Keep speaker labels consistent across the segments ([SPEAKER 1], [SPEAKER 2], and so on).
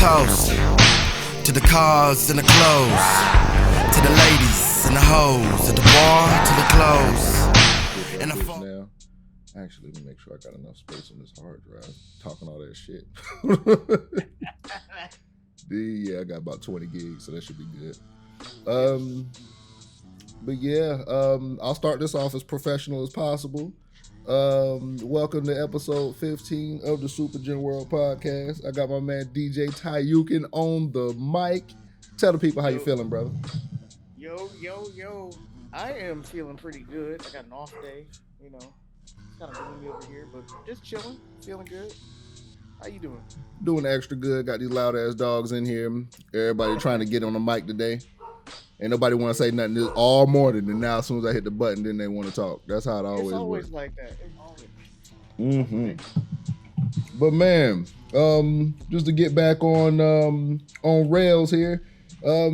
[SPEAKER 1] toast to the cars and the clothes, to the ladies and the hoes, at the bar, to the clothes. And the
[SPEAKER 2] now, actually, let me make sure I got enough space on this hard drive. Talking all that shit. Yeah, I got about 20 gigs, so that should be good. But yeah, I'll start this off as professional as possible. Welcome to episode 15 of the Super GenWorld podcast. I got my man DJ Taiyouken on the mic. Tell the people how you feeling, brother.
[SPEAKER 3] Yo. I am feeling pretty good. I got an off day, you know. It's kind of gloomy over here, but just chilling, feeling good. How you doing?
[SPEAKER 2] Doing extra good. Got these loud ass dogs in here. Everybody trying to get on the mic today. Ain't nobody want to say nothing this all morning, and now as soon as I hit the button, then they want to talk. That's how it always works.
[SPEAKER 3] It's always like that. It's always.
[SPEAKER 2] Mm-hmm. But man, just to get back on rails here, why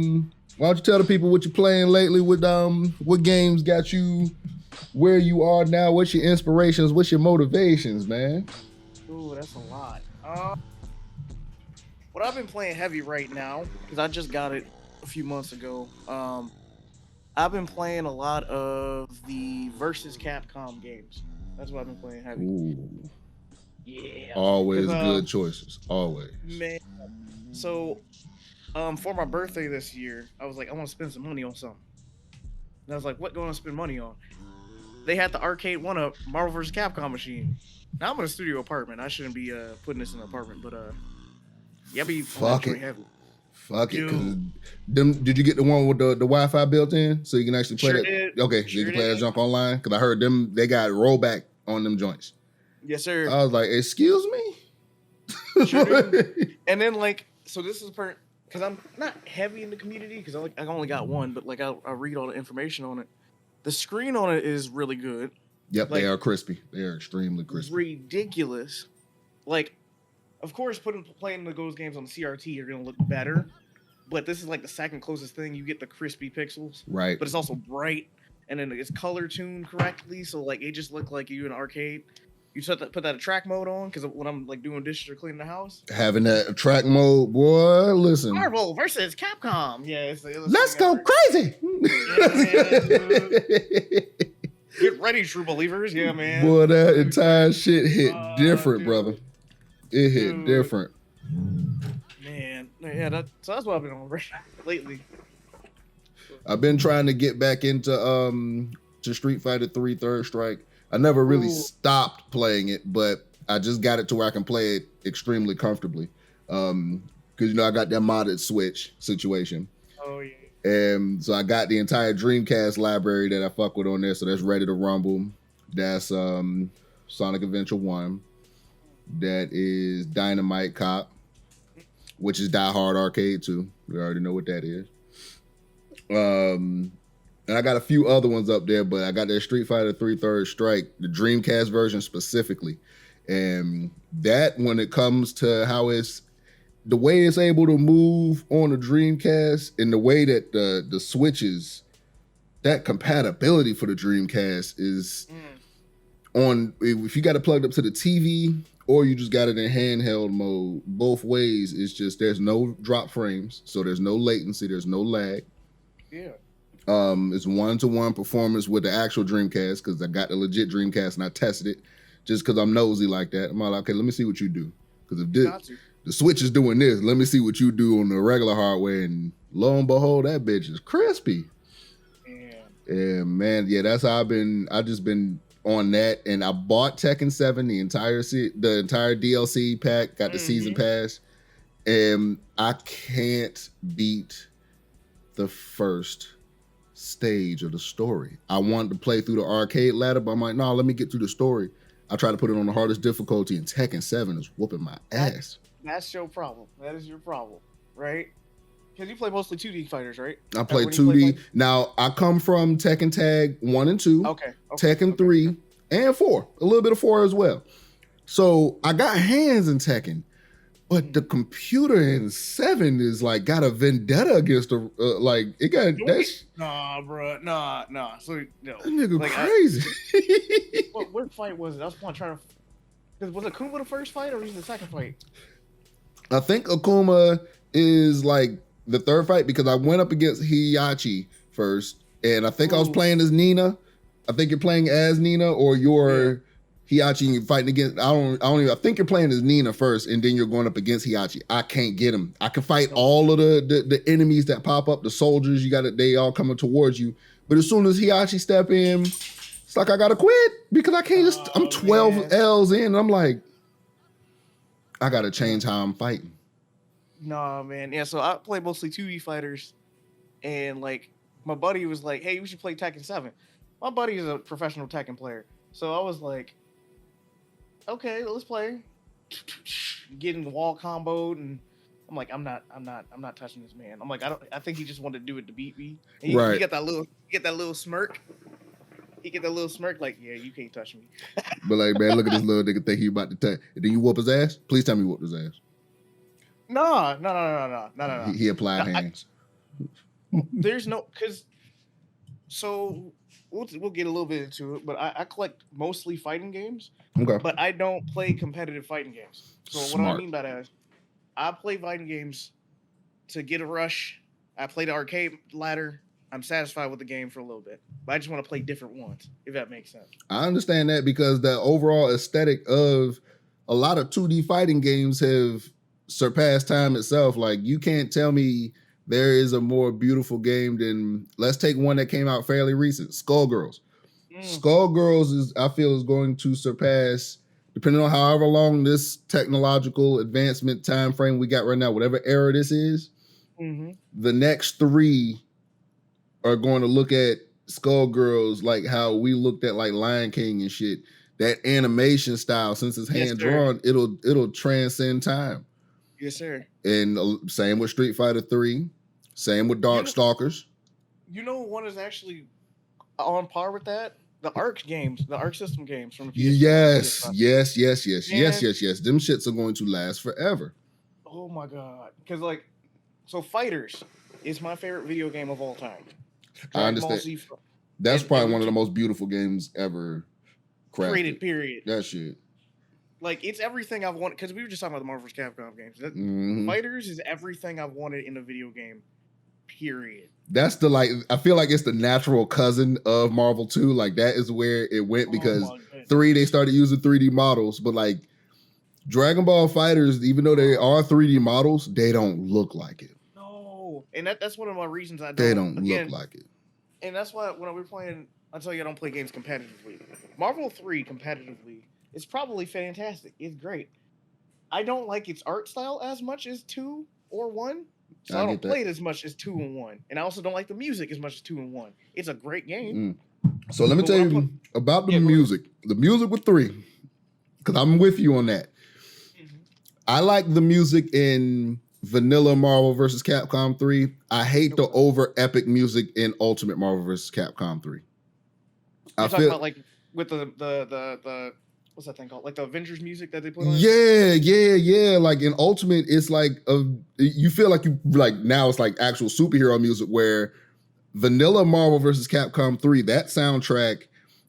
[SPEAKER 2] don't you tell the people what you're playing lately? What games got you where you are now? What's your inspirations? What's your motivations, man?
[SPEAKER 3] Ooh, that's a lot. What I've been playing heavy right now, because I just got it a few months ago. I've been playing a lot of the versus Capcom games. That's what I've been playing heavy.
[SPEAKER 2] Ooh.
[SPEAKER 3] Yeah.
[SPEAKER 2] Always good choices. Always.
[SPEAKER 3] Man. So, for my birthday this year, I was like, I want to spend some money on something. And I was like, what do I want to spend money on? They had the arcade one-up Marvel vs. Capcom machine. Now I'm in a studio apartment. I shouldn't be putting this in an apartment, but yeah, be
[SPEAKER 2] fuck it.
[SPEAKER 3] Heavy.
[SPEAKER 2] Fuck it. Did you get the one with the Wi-Fi built in so you can actually play
[SPEAKER 3] sure
[SPEAKER 2] that?
[SPEAKER 3] Did.
[SPEAKER 2] Okay, so you can play that junk online? Because I heard they got rollback on them joints.
[SPEAKER 3] Yes, sir.
[SPEAKER 2] I was like, excuse me?
[SPEAKER 3] Sure did. And then so this is because I'm not heavy in the community because I only got one, but I read all the information on it. The screen on it is really good.
[SPEAKER 2] Yep, they are crispy. They are extremely crispy.
[SPEAKER 3] Ridiculous. Of course, playing those games on the CRT, you're gonna look better. But this is the second closest thing. You get the crispy pixels,
[SPEAKER 2] right?
[SPEAKER 3] But it's also bright, and then it's color tuned correctly, so it just looked like you in an arcade. You just have to put that track mode on because when I'm doing dishes or cleaning the house,
[SPEAKER 2] having that track mode, boy. Listen,
[SPEAKER 3] Marvel versus Capcom. Yeah,
[SPEAKER 2] let's go crazy.
[SPEAKER 3] Get ready, true believers. Yeah, man.
[SPEAKER 2] Boy, that entire shit hit different, brother. It hit different.
[SPEAKER 3] Man, yeah. So that's what I've been on lately.
[SPEAKER 2] I've been trying to get back into to Street Fighter 3 Third Strike. I never really stopped playing it, but I just got it to where I can play it extremely comfortably. Because I got that modded Switch situation.
[SPEAKER 3] Oh yeah.
[SPEAKER 2] And so I got the entire Dreamcast library that I fuck with on there. So that's Ready to Rumble. That's Sonic Adventure 1. That is Dynamite Cop, which is Die Hard Arcade 2. We already know what that is. And I got a few other ones up there, but I got that Street Fighter 3 Third Strike, the Dreamcast version specifically. And that, when it comes to how the way it's able to move on the Dreamcast and the way that the switches, that compatibility for the Dreamcast is on, if you got it plugged up to the TV or you just got it in handheld mode, both ways, it's just, there's no drop frames, so there's no latency, there's no lag.
[SPEAKER 3] Yeah.
[SPEAKER 2] It's one-to-one performance with the actual Dreamcast because I got the legit Dreamcast and I tested it just because I'm nosy like that. I'm like, okay, let me see what you do. Because if the Switch is doing this, let me see what you do on the regular hardware. And lo and behold, that bitch is crispy.
[SPEAKER 3] Yeah.
[SPEAKER 2] And man, yeah, that's how I just been on that. And I bought Tekken 7, the entire DLC pack, got the season pass. And I can't beat the first stage of the story. I wanted to play through the arcade ladder, but I'm like, no, let me get through the story. I tried to put it on the hardest difficulty, and Tekken 7 is whooping my ass.
[SPEAKER 3] That's your problem. That is your problem, right? Because you play mostly 2D fighters, right?
[SPEAKER 2] I play 2D. Now, I come from Tekken Tag 1 and 2, Tekken 3, and 4. A little bit of 4 as well. So, I got hands in Tekken. But the computer in 7 is got a vendetta against it got that.
[SPEAKER 3] Nah, bro, nah. So no,
[SPEAKER 2] that nigga crazy.
[SPEAKER 3] What fight was it? I was trying to. Was it Kuma the first fight or was it the second fight?
[SPEAKER 2] I think Akuma is like the third fight because I went up against Hiyachi first, and I think I was playing as Nina. I think you're playing as Nina, or you're Hiyachi and you're fighting against. I think you're playing as Nina first, and then you're going up against Hiyachi. I can't get him. I can fight all of the enemies that pop up, the soldiers. They all coming towards you. But as soon as Hiyachi step in, it's like I gotta quit because I can't just. I'm 12 L's in. And I'm like, I gotta change how I'm fighting.
[SPEAKER 3] Nah, man. Yeah, so I play mostly 2D fighters, and like my buddy was like, "Hey, we should play Tekken 7." My buddy is a professional Tekken player, so I was like, "Okay, let's play." Getting the wall comboed, and I'm like, I'm not touching this man. I'm like, I think he just wanted to do it to beat me. And
[SPEAKER 2] Right.
[SPEAKER 3] He get that little smirk. He get that little smirk, like, yeah, you can't touch me.
[SPEAKER 2] But like, man, look at this little nigga think he about to touch. And then you whoop his ass? Please tell me you whooped his ass.
[SPEAKER 3] No.
[SPEAKER 2] He applied hands.
[SPEAKER 3] There's no, because, so we'll get a little bit into it, but I collect mostly fighting games.
[SPEAKER 2] Okay.
[SPEAKER 3] But I don't play competitive fighting games. So
[SPEAKER 2] Smart.
[SPEAKER 3] what I mean by that is, I play fighting games to get a rush. I play the arcade ladder. I'm satisfied with the game for a little bit, but I just want to play different ones, if that makes sense.
[SPEAKER 2] I understand that because the overall aesthetic of a lot of 2D fighting games have surpassed time itself. Like, you can't tell me there is a more beautiful game than, let's take one that came out fairly recent, Skullgirls. Skullgirls I feel is going to surpass, depending on however long this technological advancement time frame we got right now, whatever era this is, the next three are going to look at Skullgirls like how we looked at like Lion King and shit. That animation style, since it's hand drawn, it'll transcend time.
[SPEAKER 3] Yes, sir.
[SPEAKER 2] And same with Street Fighter 3, same with Darkstalkers.
[SPEAKER 3] You know, one is actually on par with that. The Arc games, the Arc system games from the
[SPEAKER 2] PS. Yes. Them shits are going to last forever.
[SPEAKER 3] Oh my god! Because like, so Fighters is my favorite video game of all time.
[SPEAKER 2] I understand. That's probably one of the most beautiful games ever
[SPEAKER 3] created. Period.
[SPEAKER 2] That shit.
[SPEAKER 3] Like, it's everything I've wanted. Because we were just talking about the Marvel vs. Capcom games. Fighters is everything I've wanted in a video game. Period. That's
[SPEAKER 2] the I feel like it's the natural cousin of Marvel 2. Like, that is where it went because 3 they started using 3D models, but like Dragon Ball Fighters, even though they are 3D models, they don't look like it.
[SPEAKER 3] No, and that's one of my reasons I don't.
[SPEAKER 2] They don't look like it.
[SPEAKER 3] And that's why when we're playing, I tell you I don't play games competitively. Marvel 3 competitively is probably fantastic. It's great. I don't like its art style as much as 2 or 1. So I don't play it as much as 2 and 1. And I also don't like the music as much as 2 and 1. It's a great game.
[SPEAKER 2] So let me tell you about the music. The music with 3. Because I'm with you on that. I like the music in vanilla Marvel vs. Capcom 3. I hate the over epic music in Ultimate Marvel vs. Capcom 3.
[SPEAKER 3] You're talking about like with the what's that thing called? Like the Avengers music that they put on?
[SPEAKER 2] Yeah. Like in Ultimate, it's like you feel like you like now it's like actual superhero music, where vanilla Marvel vs. Capcom 3, that soundtrack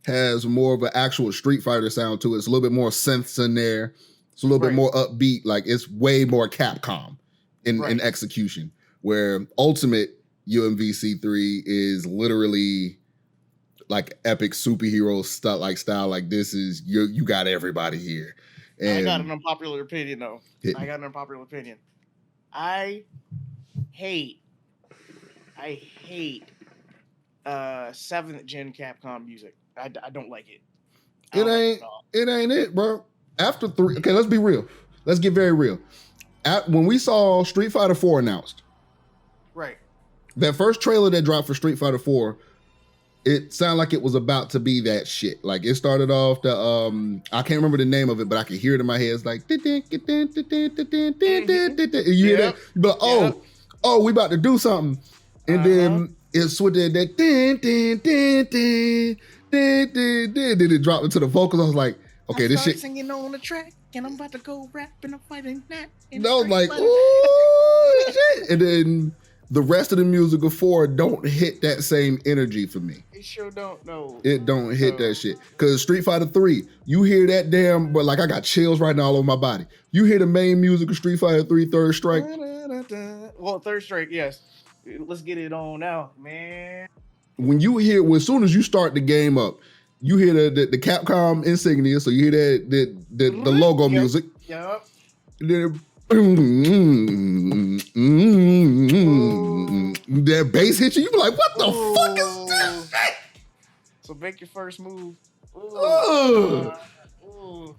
[SPEAKER 2] has more of an actual Street Fighter sound to it. It's a little bit more synths in there. It's a little bit more upbeat. Like, it's way more Capcom in execution. Where Ultimate MVC 3 is literally like epic superhero style. Like this is you got everybody here. And
[SPEAKER 3] I got an unpopular opinion though. I hate 7th gen Capcom music. I don't like it.
[SPEAKER 2] It ain't it, bro. After 3, okay, let's be real. Let's get very real. When we saw Street Fighter 4 announced,
[SPEAKER 3] right?
[SPEAKER 2] That first trailer that dropped for Street Fighter 4, it sounded like it was about to be that shit. Like, it started off the I can't remember the name of it, but I can hear it in my head. It's like, you hear that? You be like, oh, we about to do something, and then it's with that then it dropped into the vocals. I was like, okay, this shit.
[SPEAKER 3] Singing on the track, and I'm about to go rap and I'm fighting that.
[SPEAKER 2] And I was like, ooh, shit. And then The rest of the music of 4 don't hit that same energy for me.
[SPEAKER 3] It sure don't. No.
[SPEAKER 2] It don't hit that shit. Cause Street Fighter 3, you hear that damn, but like I got chills right now all over my body. You hear the main music of Street Fighter 3 Third Strike.
[SPEAKER 3] Well, Third Strike, yes. Let's get it on now, man.
[SPEAKER 2] When you hear, as soon as you start the game up, you hear the Capcom insignia, so you hear the logo music.
[SPEAKER 3] Yep.
[SPEAKER 2] Then that bass hit you, you be like, what the fuck is this?
[SPEAKER 3] So make your first move.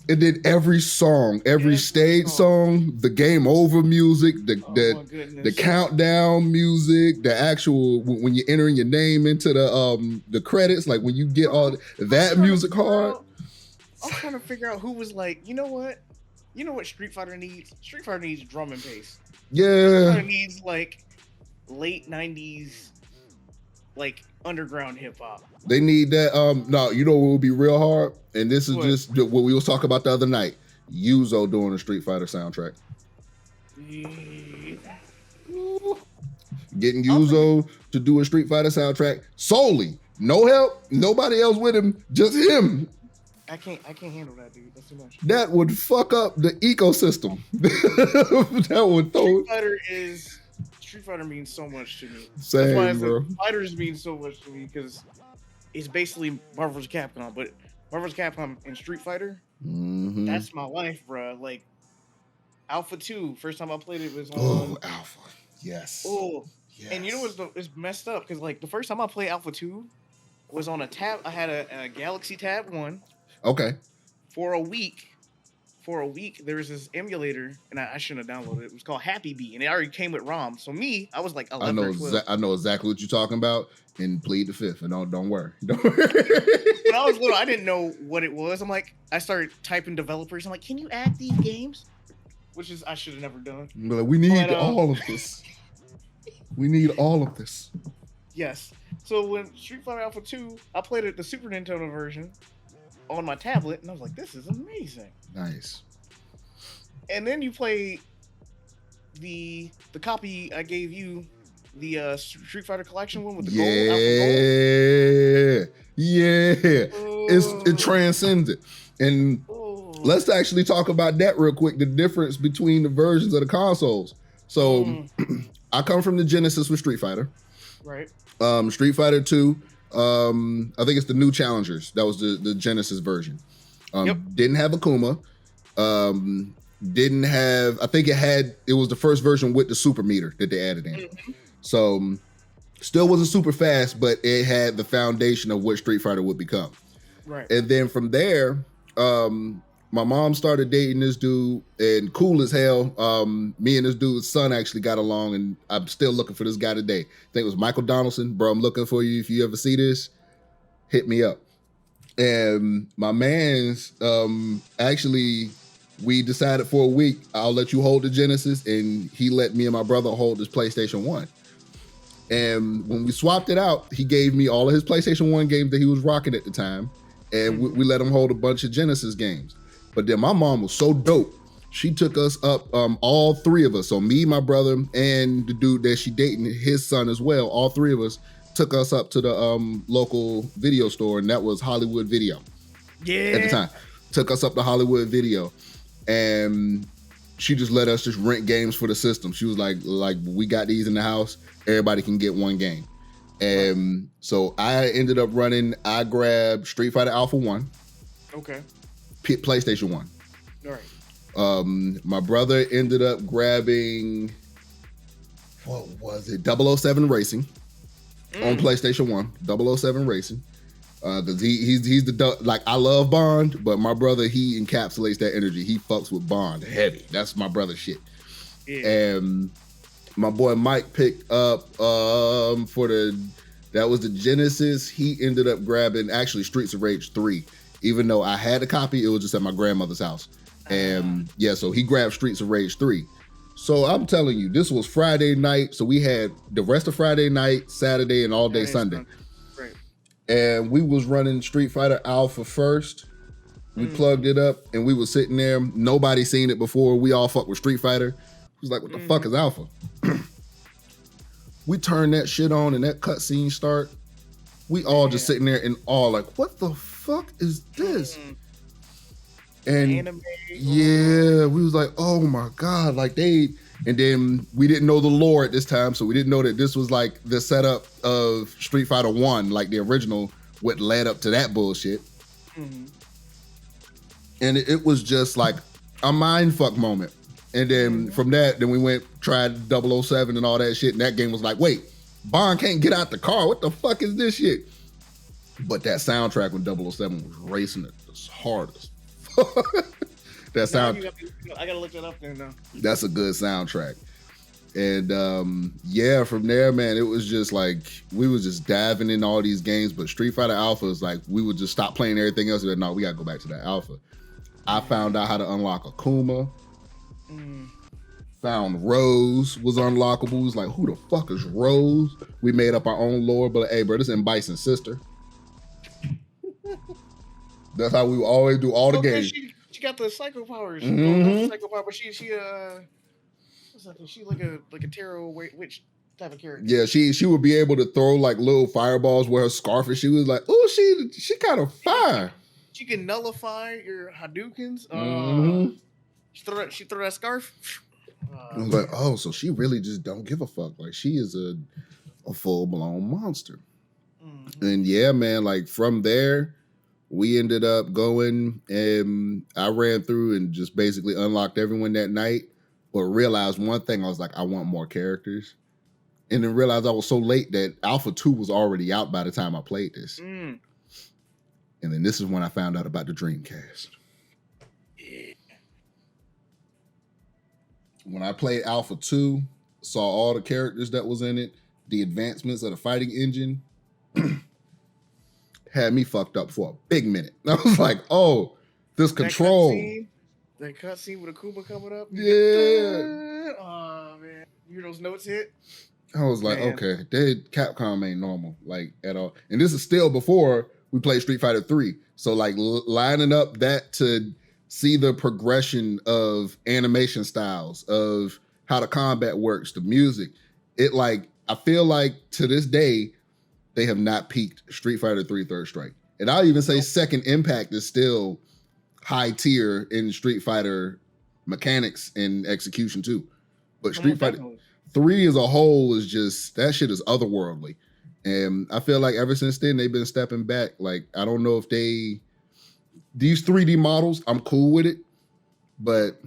[SPEAKER 2] And then every song, every stage song, the game over music, the countdown music, the actual when you're entering your name into the credits, like when you get all that music hard.
[SPEAKER 3] I'm trying to figure out who was like, you know what Street Fighter needs? Street Fighter needs drum and bass.
[SPEAKER 2] Yeah.
[SPEAKER 3] Street Fighter needs like late 90s like underground hip hop.
[SPEAKER 2] They need that. No, you know what would be real hard? And this is just what we was talking about the other night. Yuzo doing a Street Fighter soundtrack. Getting Yuzo to do a Street Fighter soundtrack solely. No help, nobody else with him, just him.
[SPEAKER 3] I can't handle that, dude. That's too much.
[SPEAKER 2] That would fuck up the ecosystem. That would throw.
[SPEAKER 3] Street Fighter means so much to me.
[SPEAKER 2] Same,
[SPEAKER 3] that's why
[SPEAKER 2] bro.
[SPEAKER 3] Fighters mean so much to me because it's basically Marvel vs. Capcom, but Marvel vs. Capcom and Street Fighter, that's my life, bro. Like Alpha 2, first time I played it was on
[SPEAKER 2] Alpha. Yes.
[SPEAKER 3] Oh, yes. And you know what's messed up? Because like the first time I played Alpha 2 was on a tab. I had a Galaxy Tab 1.
[SPEAKER 2] Okay.
[SPEAKER 3] For a week, there was this emulator, and I shouldn't have downloaded it. It was called Happy Bee, and it already came with ROM. So I was like 11 or 12.
[SPEAKER 2] I know exactly what you're talking about, and plead the fifth. And don't worry.
[SPEAKER 3] When I was little, I didn't know what it was. I started typing developers. I'm like, can you add these games? Which I should have never done.
[SPEAKER 2] But we need all of this. We need all of this.
[SPEAKER 3] Yes. So when Street Fighter Alpha 2, I played it the Super Nintendo version on my tablet, and I was like, this is amazing.
[SPEAKER 2] Nice.
[SPEAKER 3] And then you play the copy I gave you, the Street Fighter Collection one with the gold.
[SPEAKER 2] Yeah. It transcends it. And let's actually talk about that real quick, the difference between the versions of the consoles. So I come from the Genesis with Street Fighter.
[SPEAKER 3] Right.
[SPEAKER 2] Street Fighter 2, I think it's the new Challengers. That was the Genesis version. Didn't have Akuma. Didn't have, I think it was the first version with the super meter that they added in. So still wasn't super fast, but it had the foundation of what Street Fighter would become.
[SPEAKER 3] Right.
[SPEAKER 2] And then from there, my mom started dating this dude, and cool as hell. Me and this dude's son actually got along, and I'm still looking for this guy today. I think it was Michael Donaldson. Bro, I'm looking for you. If you ever see this, hit me up. And my man's, actually, we decided for a week, I'll let you hold the Genesis, and he let me and my brother hold his PlayStation 1. And when we swapped it out, he gave me all of his PlayStation 1 games that he was rocking at the time, and we let him hold a bunch of Genesis games. But then my mom was so dope. She took us up, all three of us. So me, my brother, and the dude that she dating, his son as well. All three of us took us up to the local video store, and that was Hollywood Video.
[SPEAKER 3] Yeah.
[SPEAKER 2] At the time. Took us up to Hollywood Video. And she just let us just rent games for the system. She was like, we got these in the house. Everybody can get one game. And so I ended up I grabbed Street Fighter Alpha 1.
[SPEAKER 3] Okay.
[SPEAKER 2] PlayStation 1.
[SPEAKER 3] All right.
[SPEAKER 2] My brother ended up grabbing, what was it? 007 Racing on PlayStation 1. 007 Racing. Cause he's the, like, I love Bond, but my brother, he encapsulates that energy. He fucks with Bond heavy. That's my brother's shit. Yeah. And my boy Mike picked up, that was the Genesis. He ended up grabbing actually Streets of Rage 3. Even though I had a copy, it was just at my grandmother's house. And so he grabbed Streets of Rage 3. So I'm telling you, this was Friday night. So we had the rest of Friday night, Saturday, and all day Sunday.
[SPEAKER 3] Right.
[SPEAKER 2] And we was running Street Fighter Alpha first. We plugged it up, and we was sitting there. Nobody seen it before. We all fuck with Street Fighter. He was like, what the fuck is Alpha? We turn that shit on and that cutscene start. We all just sitting there in awe, like, what the fuck is this? And
[SPEAKER 3] Anime.
[SPEAKER 2] yeah, we was like, oh my God, like and then we didn't know the lore at this time, so we didn't know that this was like the setup of Street Fighter 1, like the original, what led up to that bullshit.
[SPEAKER 3] Mm-hmm.
[SPEAKER 2] And it was just like a mind fuck moment. And then from that, then we tried 007 and all that shit, and that game was like, wait, Bond can't get out the car. What the fuck is this shit? But that soundtrack when 007 was racing it was hard as fuck. That sound.
[SPEAKER 3] I gotta look that up then.
[SPEAKER 2] That's a good soundtrack. And yeah, from there, man, it was just like we was just diving in all these games. But Street Fighter Alpha is like we would just stop playing everything else. And no, we gotta go back to that Alpha. I found out how to unlock Akuma. Found Rose was unlockable. It was like, who the fuck is Rose? We made up our own lore, but hey, bro, this is Bison's sister. That's how we always do all the games.
[SPEAKER 3] She got the psycho powers. Psycho power, but she what's that thing? She like a tarot witch type of character.
[SPEAKER 2] Yeah, she would be able to throw like little fireballs with her scarf, and she was like, oh, she kind of fire.
[SPEAKER 3] She can nullify your Hadoukens. She throw that scarf.
[SPEAKER 2] I was like, oh, so she really just don't give a fuck. Like she is a full blown monster. And yeah, man, like from there, we ended up going and I ran through and just basically unlocked everyone that night, but realized one thing. I was like, I want more characters. And then realized I was so late that Alpha 2 was already out by the time I played this. And then this is when I found out about the Dreamcast. When I played Alpha 2, saw all the characters that was in it, the advancements of the fighting engine, had me fucked up for a big minute. I was like, oh, this control.
[SPEAKER 3] That cutscene with Akuma coming up.
[SPEAKER 2] Yeah.
[SPEAKER 3] Oh, man. You hear those notes hit?
[SPEAKER 2] I was like, okay, Capcom ain't normal, like, at all. And this is still before we played Street Fighter 3. So, like, lining up that to see the progression of animation styles, of how the combat works, the music. It like, I feel like to this day, they have not peaked Street Fighter 3 Third Strike. And I'll even say Second Impact is still high tier in Street Fighter mechanics and execution too. But Street Fighter 3 as a whole is just, that shit is otherworldly. And I feel like ever since then, they've been stepping back. Like, I don't know if these 3D models, I'm cool with it, but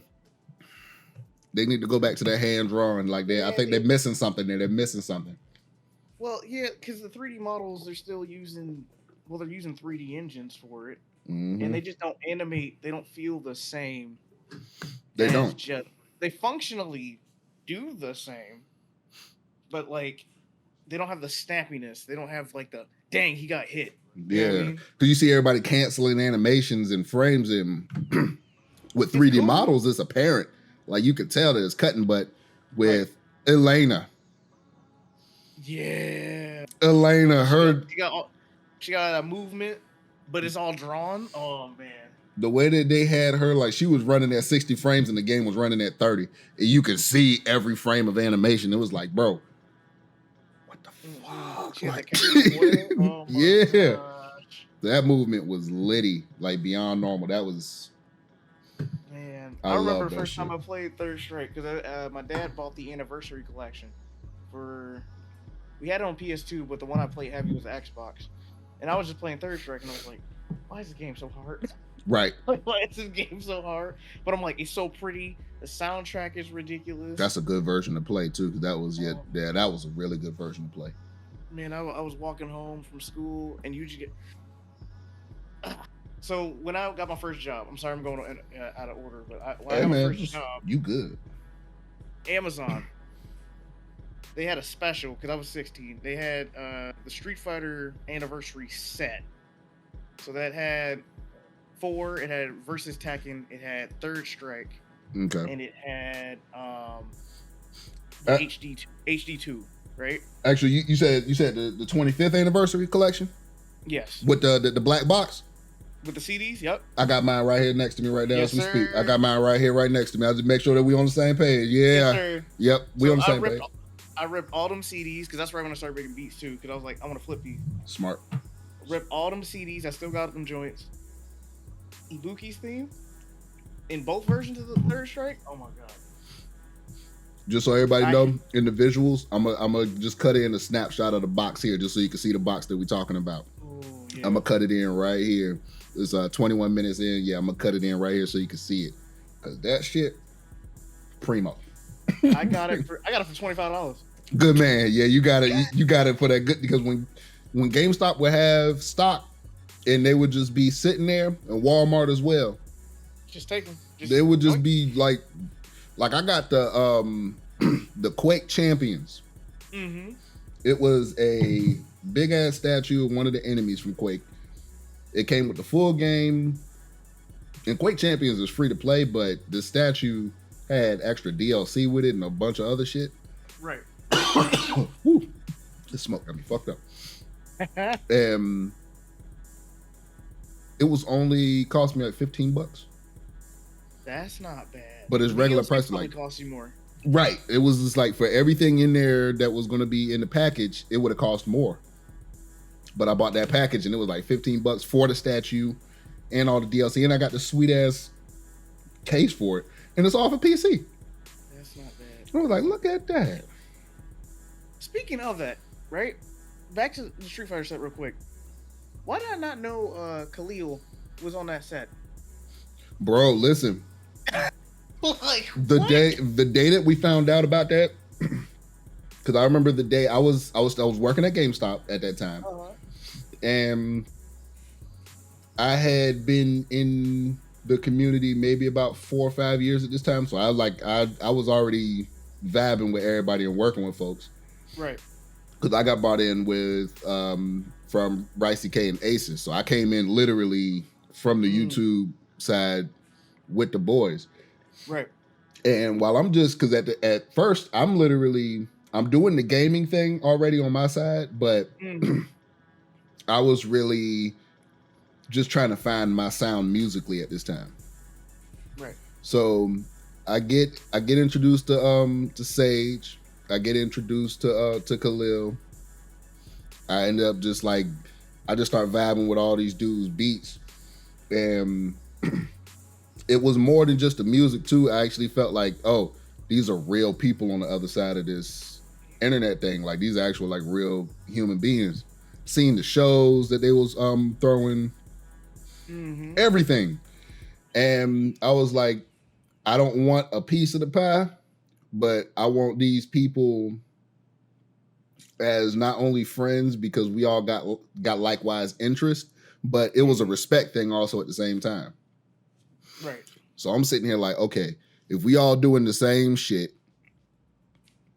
[SPEAKER 2] they need to go back to that hand drawing. Like I think they're missing something there. They're missing something.
[SPEAKER 3] Well, yeah, because the 3D models, they're still using, they're using 3D engines for it. And they just don't animate, they don't feel the same.
[SPEAKER 2] They don't.
[SPEAKER 3] They functionally do the same, but like, they don't have the snappiness. They don't have like the, dang, he got hit.
[SPEAKER 2] Yeah, because you see everybody canceling animations and frames in with 3D models. It's apparent, like you could tell that it's cutting. But with Elena, Elena,
[SPEAKER 3] she got a movement, but it's all drawn. Oh man,
[SPEAKER 2] the way that they had her, like she was running at 60 frames and the game was running at 30, and you could see every frame of animation. It was like, bro, like, yeah, gosh. That movement was litty, like beyond normal. That was,
[SPEAKER 3] man. I remember the first time I played Third Strike because my dad bought the anniversary collection we had it on PS2, but the one I played heavy was the Xbox, and I was just playing Third Strike, and I was like, why is this game so hard?
[SPEAKER 2] Right.
[SPEAKER 3] Why is this game so hard? But I'm like, it's so pretty. The soundtrack is ridiculous.
[SPEAKER 2] That's a good version to play too. That was that was a really good version to play.
[SPEAKER 3] Man, I was walking home from school, and you just get. So when I got my first job, I'm sorry I'm going out of order, but I got my first job.
[SPEAKER 2] You good?
[SPEAKER 3] Amazon. They had a special because I was 16. They had the Street Fighter anniversary set. So that had 4. It had Versus Tekken. It had Third Strike.
[SPEAKER 2] Okay.
[SPEAKER 3] And it had HD2. Right.
[SPEAKER 2] Actually, you said the 25th anniversary collection.
[SPEAKER 3] Yes.
[SPEAKER 2] With the black box.
[SPEAKER 3] With the CDs. Yep.
[SPEAKER 2] I got mine right here next to me right now as we
[SPEAKER 3] sir.
[SPEAKER 2] speak. I got mine right here, right next to me. I'll just make sure that we on the same page. Yeah.
[SPEAKER 3] Yes, sir.
[SPEAKER 2] Yep. We on the same page.
[SPEAKER 3] I ripped all them CDs because that's right when I started making beats too. Because I was like, I want to flip these.
[SPEAKER 2] Smart.
[SPEAKER 3] Rip all them CDs. I still got them joints. Ibuki's theme in both versions of the Third Strike. Oh my god!
[SPEAKER 2] Just so everybody know, in the visuals, I'm gonna just cut in a snapshot of the box here, just so you can see the box that we're talking about.
[SPEAKER 3] Ooh, yeah.
[SPEAKER 2] I'm gonna cut it in right here. It's 21 minutes in. Yeah, I'm gonna cut it in right here so you can see it. Cause that shit, primo.
[SPEAKER 3] I got it for $25.
[SPEAKER 2] Good man. Yeah, you got it. You got it for that good, because when GameStop would have stock and they would just be sitting there, and Walmart as well.
[SPEAKER 3] Just take them.
[SPEAKER 2] They would just be like I got the the Quake Champions.
[SPEAKER 3] Mm-hmm.
[SPEAKER 2] It was a big ass statue of one of the enemies from Quake. It came with the full game. And Quake Champions is free to play, but the statue had extra DLC with it and a bunch of other shit.
[SPEAKER 3] Right.
[SPEAKER 2] Woo. This smoke got me fucked up. It was only cost me like $15.
[SPEAKER 3] That's not bad.
[SPEAKER 2] But it's regular price,
[SPEAKER 3] probably
[SPEAKER 2] like
[SPEAKER 3] cost you more.
[SPEAKER 2] Right. It was just like for everything in there that was going to be in the package, it would have cost more. But I bought that package and it was like $15 for the statue and all the DLC, and I got the sweet ass case for it, and it's all for PC.
[SPEAKER 3] That's not bad.
[SPEAKER 2] I was like, look at that.
[SPEAKER 3] Speaking of that, right? Back to the Street Fighter set real quick. Why did I not know Khalil was on that set?
[SPEAKER 2] Bro, listen.
[SPEAKER 3] Like
[SPEAKER 2] the day that we found out about that, because I remember the day I was working at GameStop at that time, and I had been in the community maybe about 4 or 5 years at this time, so I was already vibing with everybody and working with folks,
[SPEAKER 3] right?
[SPEAKER 2] Because I got brought in with from Ryzen K and ASUS, so I came in literally from the YouTube side with the boys.
[SPEAKER 3] Right.
[SPEAKER 2] And while I'm just, because at first I'm doing the gaming thing already on my side, but I was really just trying to find my sound musically at this time.
[SPEAKER 3] Right.
[SPEAKER 2] So I get introduced to Sage. I get introduced to Khalil. I end up just like, I just start vibing with all these dudes' beats, and it was more than just the music too. I actually felt like, oh, these are real people on the other side of this internet thing. Like, these are actual like real human beings. Seeing the shows that they was throwing, everything. And I was like, I don't want a piece of the pie, but I want these people as not only friends, because we all got likewise interest, but it was a respect thing also at the same time.
[SPEAKER 3] Right.
[SPEAKER 2] So I'm sitting here like, okay, if we all doing the same shit,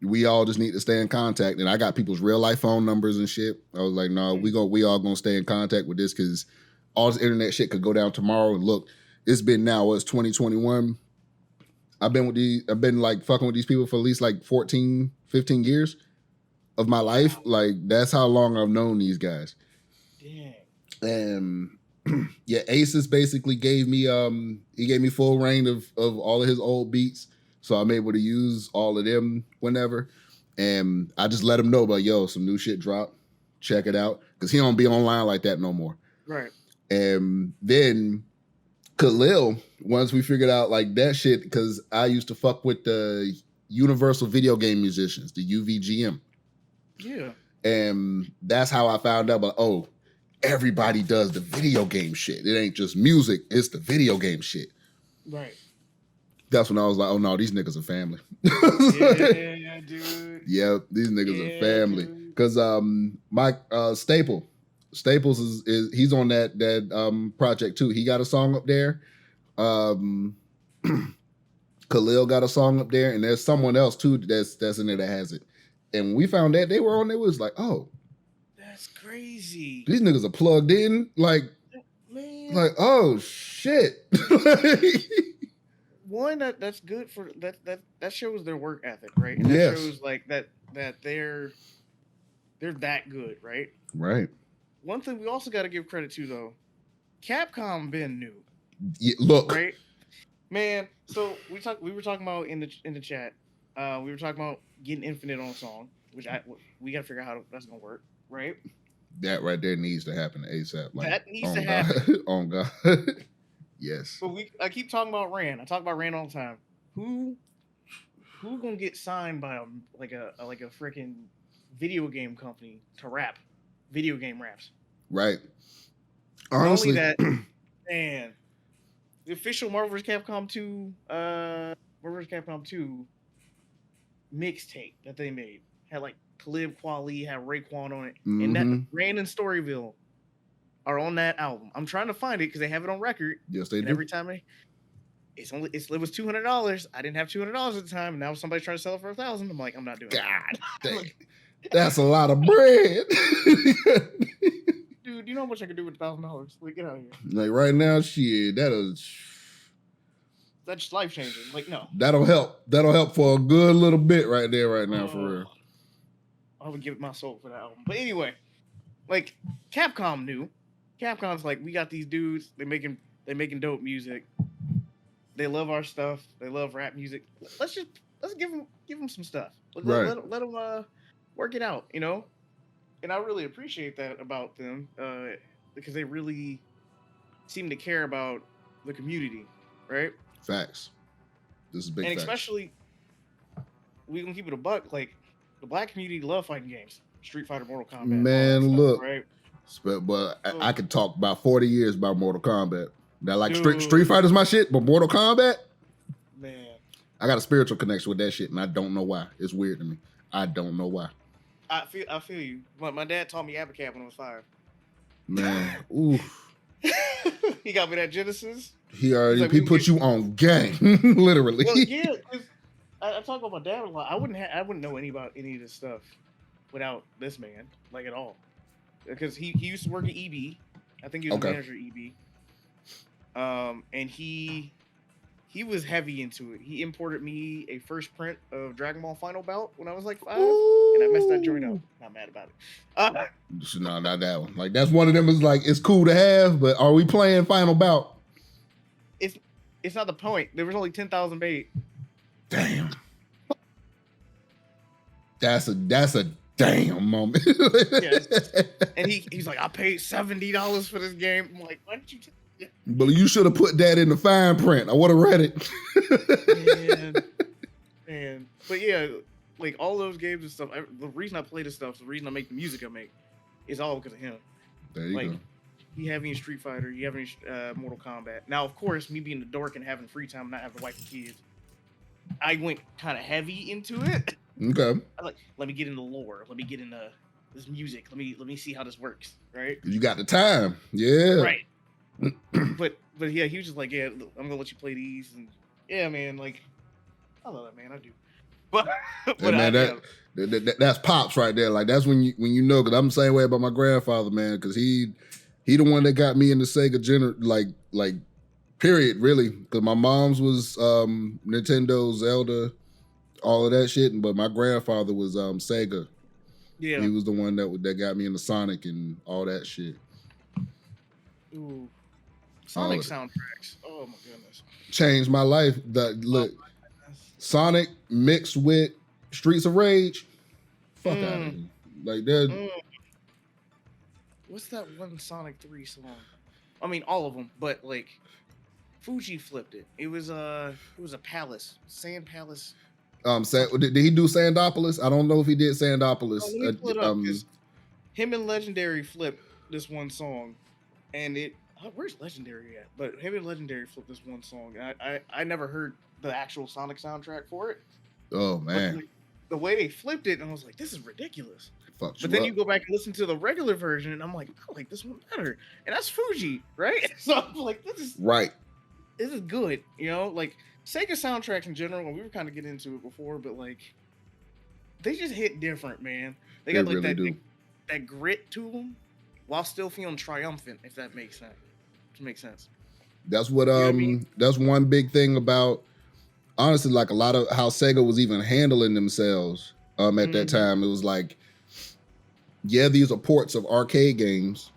[SPEAKER 2] we all just need to stay in contact. And I got people's real life phone numbers and shit. I was like, no, we all gonna stay in contact with this, because all this internet shit could go down tomorrow. And look, it's been now, it's 2021. I've been like fucking with these people for at least like 14, 15 years of my life. Like, that's how long I've known these guys.
[SPEAKER 3] Dang.
[SPEAKER 2] And yeah, ASUS basically gave me he gave me full reign of all of his old beats, so I'm able to use all of them whenever. And I just let him know about, yo, some new shit dropped, check it out, because he don't be online like that no more.
[SPEAKER 3] Right.
[SPEAKER 2] And then Khalil, once we figured out like that shit, because I used to fuck with the Universal Video Game Musicians, the UVGM.
[SPEAKER 3] Yeah.
[SPEAKER 2] And that's how I found out about, oh, everybody does the video game shit. It ain't just music, it's the video game shit.
[SPEAKER 3] Right.
[SPEAKER 2] That's when I was like, oh no, these niggas are family.
[SPEAKER 3] Yeah, dude.
[SPEAKER 2] Yeah, these niggas are family. Because Mike Staples is he's on that project too. He got a song up there. Khalil got a song up there, and there's someone else too that's in there that has it. And when we found that they were on there, it was like, oh,
[SPEAKER 3] that's crazy.
[SPEAKER 2] These niggas are plugged in, like,
[SPEAKER 3] man.
[SPEAKER 2] Like, oh shit.
[SPEAKER 3] One, that's good for that shows their work ethic, right? And
[SPEAKER 2] yes.
[SPEAKER 3] That shows like that they're that good, right?
[SPEAKER 2] Right.
[SPEAKER 3] One thing we also got to give credit to though, Capcom been new.
[SPEAKER 2] Yeah, look,
[SPEAKER 3] right, man. So we were talking about in the chat. We were talking about getting Infinite on a song, which we got to figure out how that's gonna work, right?
[SPEAKER 2] That right there needs to happen ASAP. Like,
[SPEAKER 3] That needs to
[SPEAKER 2] on
[SPEAKER 3] happen.
[SPEAKER 2] God. On God. Yes.
[SPEAKER 3] But I keep talking about Rand. I talk about Rand all the time. Who gonna get signed by a freaking video game company to rap video game raps?
[SPEAKER 2] Right.
[SPEAKER 3] Not
[SPEAKER 2] Honestly,
[SPEAKER 3] only that, man, the official Marvel vs. Capcom 2 mixtape that they made had like Talib Kweli, had Raekwon on it, and that Rand and Storyville are on that album. I'm trying to find it because they have it on record.
[SPEAKER 2] yes, they
[SPEAKER 3] and
[SPEAKER 2] do.
[SPEAKER 3] every time it was $200. I didn't have $200 at the time, and now somebody's trying to sell it for $1,000. I'm like, I'm not doing
[SPEAKER 2] God
[SPEAKER 3] it.
[SPEAKER 2] dang. That's a lot of bread.
[SPEAKER 3] Dude, you know how much I could do with $1,000? Like, get out of here.
[SPEAKER 2] Like right now, shit,
[SPEAKER 3] That's life changing. Like, no.
[SPEAKER 2] that'll help. That'll help for a good little bit right there, right now, for real.
[SPEAKER 3] I would give it my soul for that album. But anyway, like Capcom knew. Capcom's like, we got these dudes. They making dope music. They love our stuff. They love rap music. Let's give them some stuff. Let them work it out, you know. And I really appreciate that about them because they really seem to care about the community, right?
[SPEAKER 2] Facts. This is big.
[SPEAKER 3] And
[SPEAKER 2] facts.
[SPEAKER 3] especially, we gonna keep it a buck. Like the black community love fighting games, Street Fighter, Mortal Kombat.
[SPEAKER 2] Man,
[SPEAKER 3] stuff,
[SPEAKER 2] look,
[SPEAKER 3] right?
[SPEAKER 2] But I could talk about 40 years about Mortal Kombat. Now, like
[SPEAKER 3] Dude.
[SPEAKER 2] Street Fighter's my shit, but Mortal Kombat,
[SPEAKER 3] Man,
[SPEAKER 2] I got a spiritual connection with that shit, and I don't know why. It's weird to me. I don't know why.
[SPEAKER 3] I feel you. My dad taught me Abacab when I was 5.
[SPEAKER 2] Man, ooh.
[SPEAKER 3] He got me that Genesis.
[SPEAKER 2] He already
[SPEAKER 3] Like,
[SPEAKER 2] he put you on game, literally.
[SPEAKER 3] Well, yeah, 'cause I talk about my dad a lot. I wouldn't know any about any of this stuff without this man, like at all. Because he used to work at EB. I think he was a manager at EB. And he was heavy into it. He imported me a first print of Dragon Ball Final Bout when I was like 5, and I messed that joint up. Not mad about it.
[SPEAKER 2] No, not that one. Like that's one of them is like it's cool to have, but are we playing Final Bout?
[SPEAKER 3] It's not the point. There was only 10,000 bait.
[SPEAKER 2] Damn. That's a damn moment.
[SPEAKER 3] Yes. And he's like, I paid $70 for this game. I'm like, why didn't you?
[SPEAKER 2] But you should have put that in the fine print. I would have read
[SPEAKER 3] it. Man. But yeah, like all those games and stuff. The reason I play this stuff, the reason I make the music I make, is all because of him.
[SPEAKER 2] There you go.
[SPEAKER 3] He had me in Street Fighter. He had me in Mortal Kombat. Now, of course, me being the dork and having free time, not having a wife and kids, I went kind of heavy into it.
[SPEAKER 2] Okay.
[SPEAKER 3] I like, let me get into lore. Let me get into this music. Let me see how this works. Right.
[SPEAKER 2] You got the time. Yeah.
[SPEAKER 3] Right. but yeah, he was just like, yeah, look, I'm gonna let you play these, and yeah, man, like I love that, man, I do. But
[SPEAKER 2] man, that's pops right there. Like that's when you know, because I'm the same way about my grandfather, man, because he the one that got me into Sega like period, really. Because my mom's was Nintendo, Zelda, all of that shit, but my grandfather was Sega.
[SPEAKER 3] Yeah,
[SPEAKER 2] he was the one that got me into Sonic and all that shit.
[SPEAKER 3] Ooh. Sonic soundtracks. Oh my goodness.
[SPEAKER 2] Changed my life. Look, Sonic mixed with Streets of Rage. Fuck out of here. Like that.
[SPEAKER 3] What's that one Sonic 3 song? I mean, all of them, but like Fuji flipped it. It was a palace, Sand Palace.
[SPEAKER 2] Did he do Sandopolis? I don't know if he did Sandopolis.
[SPEAKER 3] Oh, let me pull it up, him and Legendary flipped this one song, and where's Legendary at? But him and Legendary flipped this one song. I never heard the actual Sonic soundtrack for it.
[SPEAKER 2] Oh man,
[SPEAKER 3] but the way they flipped it, and I was like, this is ridiculous.
[SPEAKER 2] But
[SPEAKER 3] then you go back and listen to the regular version, and I'm like, I like this one better. And that's Fuji, right? So I'm like, this is good, you know? Like Sega soundtracks in general, and we were kind of getting into it before, but like they just hit different, man. They got like really that grit to them while still feeling triumphant, if that makes sense. To make sense.
[SPEAKER 2] That's what that's one big thing about, honestly, like a lot of how Sega was even handling themselves at that time. It was like, yeah, these are ports of arcade games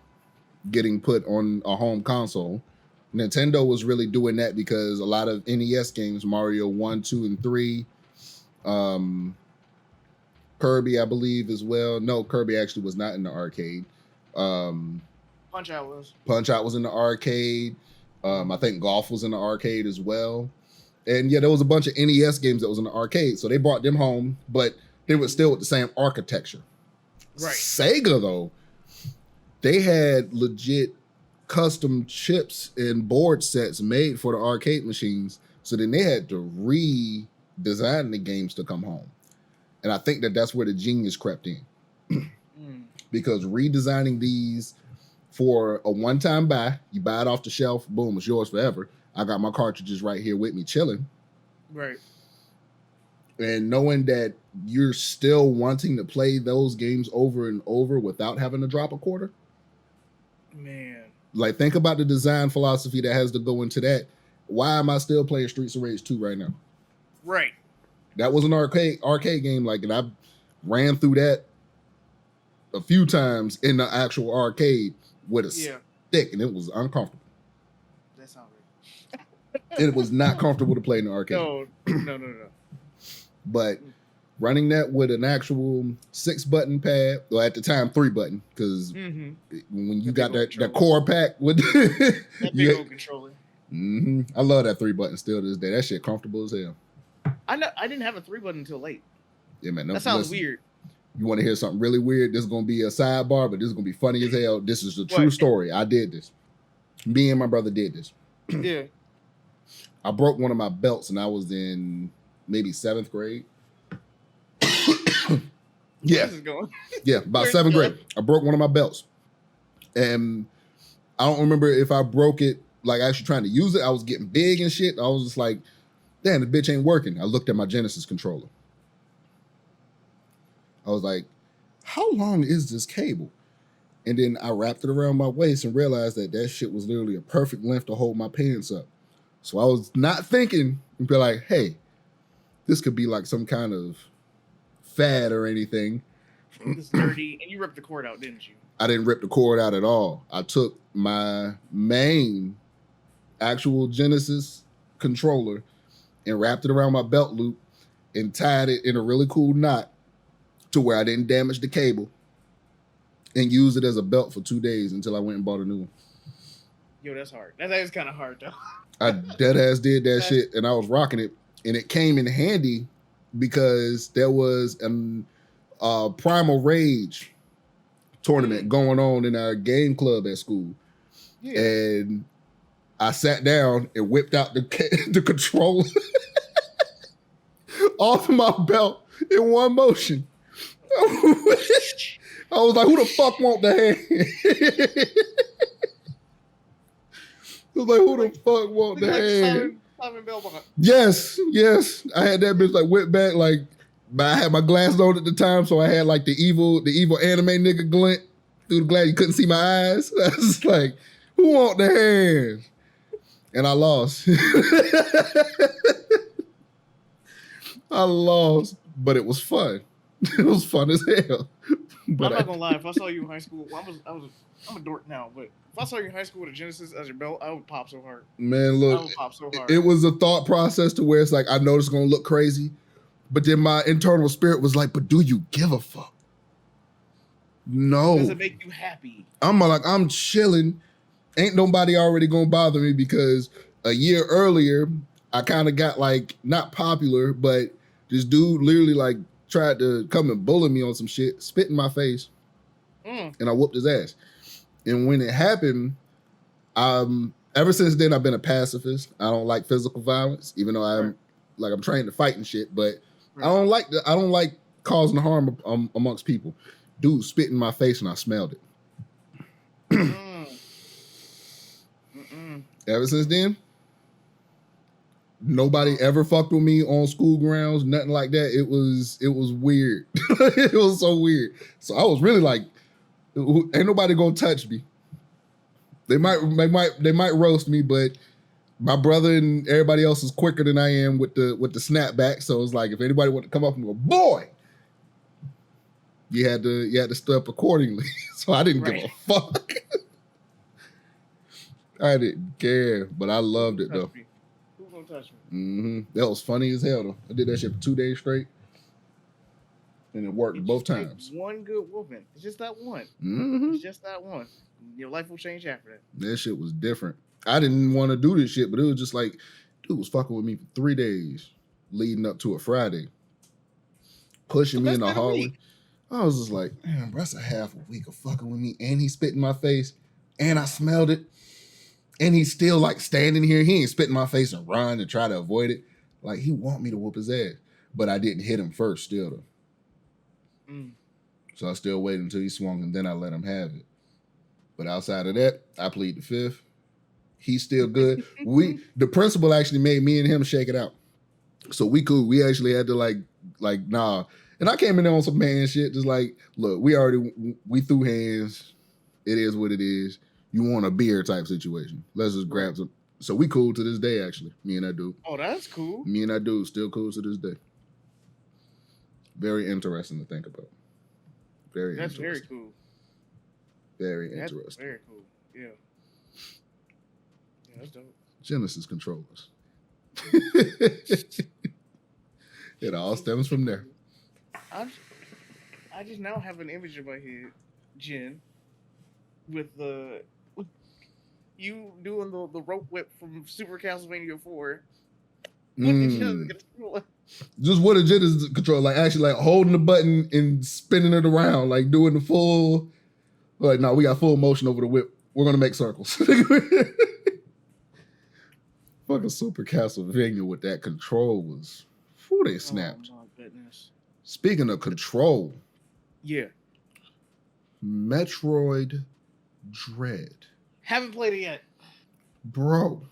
[SPEAKER 2] getting put on a home console. Nintendo was really doing that because a lot of NES games, Mario 1, 2, and 3, Kirby, I believe, as well. No, Kirby actually was not in the arcade.
[SPEAKER 3] Punch Out was.
[SPEAKER 2] Punch Out was in the arcade. I think Golf was in the arcade as well. And yeah, there was a bunch of NES games that was in the arcade. So they brought them home, but they were still with the same architecture.
[SPEAKER 3] Right.
[SPEAKER 2] Sega, though, they had legit custom chips and board sets made for the arcade machines. So then they had to redesign the games to come home. And I think that that's where the genius crept in. Because redesigning these for a one-time buy, you buy it off the shelf, boom, it's yours forever. I got my cartridges right here with me chilling.
[SPEAKER 3] Right.
[SPEAKER 2] And knowing that you're still wanting to play those games over and over without having to drop a quarter.
[SPEAKER 3] Man.
[SPEAKER 2] Like, think about the design philosophy that has to go into that. Why am I still playing Streets of Rage 2 right now?
[SPEAKER 3] Right.
[SPEAKER 2] That was an arcade game, like, and I ran through that a few times in the actual arcade with a stick, and it was uncomfortable.
[SPEAKER 3] That sounds right.
[SPEAKER 2] It was not comfortable to play in the arcade.
[SPEAKER 3] No.
[SPEAKER 2] But running that with an actual 6-button pad, or at the time 3-button, because when you got that core pack with
[SPEAKER 3] that big old controller.
[SPEAKER 2] I love that 3-button still to this day. That shit comfortable as hell.
[SPEAKER 3] I didn't have a 3-button until late.
[SPEAKER 2] Yeah, man.
[SPEAKER 3] That sounds weird.
[SPEAKER 2] You want to hear something really weird? This is going to be a sidebar, but this is going to be funny as hell. This is a true story. I did this. Me and my brother did this.
[SPEAKER 3] Yeah.
[SPEAKER 2] I broke one of my belts, and I was in maybe 7th grade. Yeah. Yeah, about 7th grade. I broke one of my belts. And I don't remember if I broke it, like actually trying to use it. I was getting big and shit. I was just like, damn, the bitch ain't working. I looked at my Genesis controller. I was like, how long is this cable? And then I wrapped it around my waist and realized that that shit was literally a perfect length to hold my pants up. So I was not thinking and be like, hey, this could be like some kind of fad or anything.
[SPEAKER 3] It's dirty. And you ripped the cord out, didn't you?
[SPEAKER 2] I didn't rip the cord out at all. I took my main actual Genesis controller and wrapped it around my belt loop and tied it in a really cool knot to where I didn't damage the cable and used it as a belt for 2 days until I went and bought a new one.
[SPEAKER 3] Yo, that's hard. That is kind of hard, though.
[SPEAKER 2] I dead ass did that shit, and I was rocking it. And it came in handy because there was a Primal Rage tournament going on in our game club at school. Yeah. And I sat down and whipped out the controller off of my belt in one motion. I was like, who the fuck want the hand? I was like, who the fuck want the hand? Yes. I had that bitch like whipped back, like, but I had my glasses on at the time, so I had like the evil anime nigga glint through the glass. You couldn't see my eyes. I was like, who want the hand? And I lost. I lost, but it was fun. It was fun as hell. But
[SPEAKER 3] I'm not gonna lie. If I saw you in high school, I'm a dork now, but if I saw you in high school with a Genesis as your belt, I would pop so hard.
[SPEAKER 2] Man, look,
[SPEAKER 3] I would pop so hard.
[SPEAKER 2] It was a thought process to where it's like, I know it's gonna look crazy, but then my internal spirit was like, but do you give a fuck? No.
[SPEAKER 3] Does it make you happy?
[SPEAKER 2] I'm chilling. Ain't nobody already gonna bother me because a year earlier, I kind of got like, not popular, but this dude literally like tried to come and bully me on some shit, spit in my face, and I whooped his ass. And when it happened, ever since then I've been a pacifist. I don't like physical violence, even though I'm trained to fight and shit. But I don't like causing harm amongst people. Dude spit in my face and I smelled it. Ever since then, nobody ever fucked with me on school grounds, nothing like that. It was weird. It was so weird. So I was really like, ain't nobody gonna touch me. They might roast me, but my brother and everybody else is quicker than I am with the snapback. So it's like, if anybody want to come up and go, boy, you had to step accordingly. So I didn't give a fuck. I didn't care, but I loved it though.
[SPEAKER 3] gonna touch me.
[SPEAKER 2] That was funny as hell though. I did that shit for 2 days straight, and it worked both times.
[SPEAKER 3] One good whooping. It's just that one. It's just that one. Your life will change after that.
[SPEAKER 2] That shit was different. I didn't want to do this shit, but it was just like, dude was fucking with me for 3 days leading up to a Friday, pushing me in the hallway. I was just like, damn, bro, that's a half a week of fucking with me, and he spit in my face, and I smelled it, and he's still like standing here. He ain't spit in my face and run and try to avoid it. Like, he want me to whoop his ass, but I didn't hit him first still though. So I still waited until he swung, and then I let him have it. But outside of that, I plead the fifth. He's still good. The principal actually made me and him shake it out. So we cool. We actually had to like nah. And I came in there on some man shit, just like, look, we threw hands. It is what it is. You want a beer type situation. Let's just grab some. So we cool to this day, actually. Me and that dude.
[SPEAKER 3] Oh, that's cool.
[SPEAKER 2] Me and that dude still cool to this day. Very interesting to think about.
[SPEAKER 3] That's very cool.
[SPEAKER 2] Very interesting.
[SPEAKER 3] Very cool. Yeah. Yeah, that's dope.
[SPEAKER 2] Genesis controllers. It all stems from there.
[SPEAKER 3] I just now have an image in my head, Jen, with you doing the rope whip from Super Castlevania 4.
[SPEAKER 2] Just what a Genesis controller, like actually like holding the button and spinning it around, like doing the full. Like, no, we got full motion over the whip. We're gonna make circles. Fucking Super Castlevania with that control was, whew, they snapped.
[SPEAKER 3] Oh my goodness.
[SPEAKER 2] Speaking of control,
[SPEAKER 3] yeah,
[SPEAKER 2] Metroid Dread.
[SPEAKER 3] Haven't played it yet,
[SPEAKER 2] bro.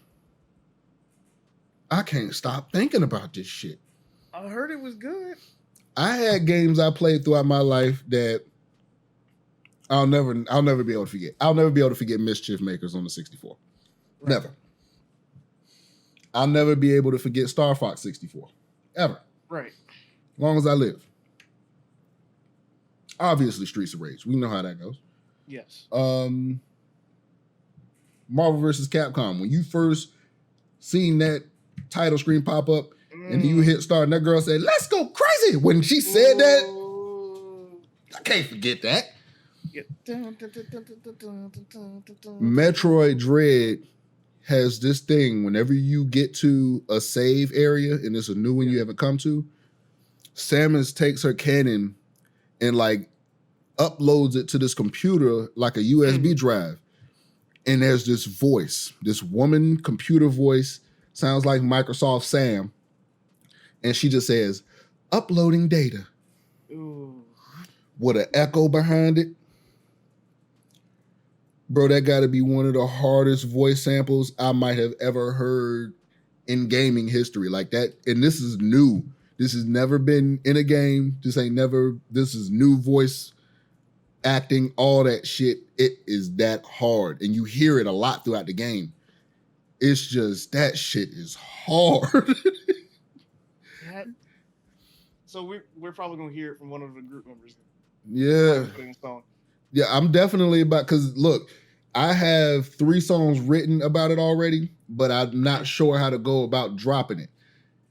[SPEAKER 2] I can't stop thinking about this shit.
[SPEAKER 3] I heard it was good.
[SPEAKER 2] I had games I played throughout my life that I'll never be able to forget. I'll never be able to forget Mischief Makers on the 64. Right. Never. I'll never be able to forget Star Fox 64. Ever.
[SPEAKER 3] Right.
[SPEAKER 2] As long as I live. Obviously, Streets of Rage. We know how that goes.
[SPEAKER 3] Yes.
[SPEAKER 2] Marvel vs. Capcom. When you first seen that title screen pop up and you hit start and that girl said, "Let's go crazy." When she said that, I can't forget that. Metroid Dread has this thing whenever you get to a save area and it's a new one you haven't come to, Samus takes her cannon and like uploads it to this computer like a USB drive. And there's this voice, this woman computer voice, sounds like Microsoft Sam. And she just says, "Uploading data."
[SPEAKER 3] Ooh.
[SPEAKER 2] With an echo behind it. Bro, that got to be one of the hardest voice samples I might have ever heard in gaming history. Like that, and this is new. This has never been in a game. This is new voice acting, all that shit. It is that hard. And you hear it a lot throughout the game. It's just, that shit is hard.
[SPEAKER 3] So we're probably going to hear it from one of the group members.
[SPEAKER 2] Yeah. Yeah, I'm definitely about, because look, I have 3 songs written about it already, but I'm not sure how to go about dropping it.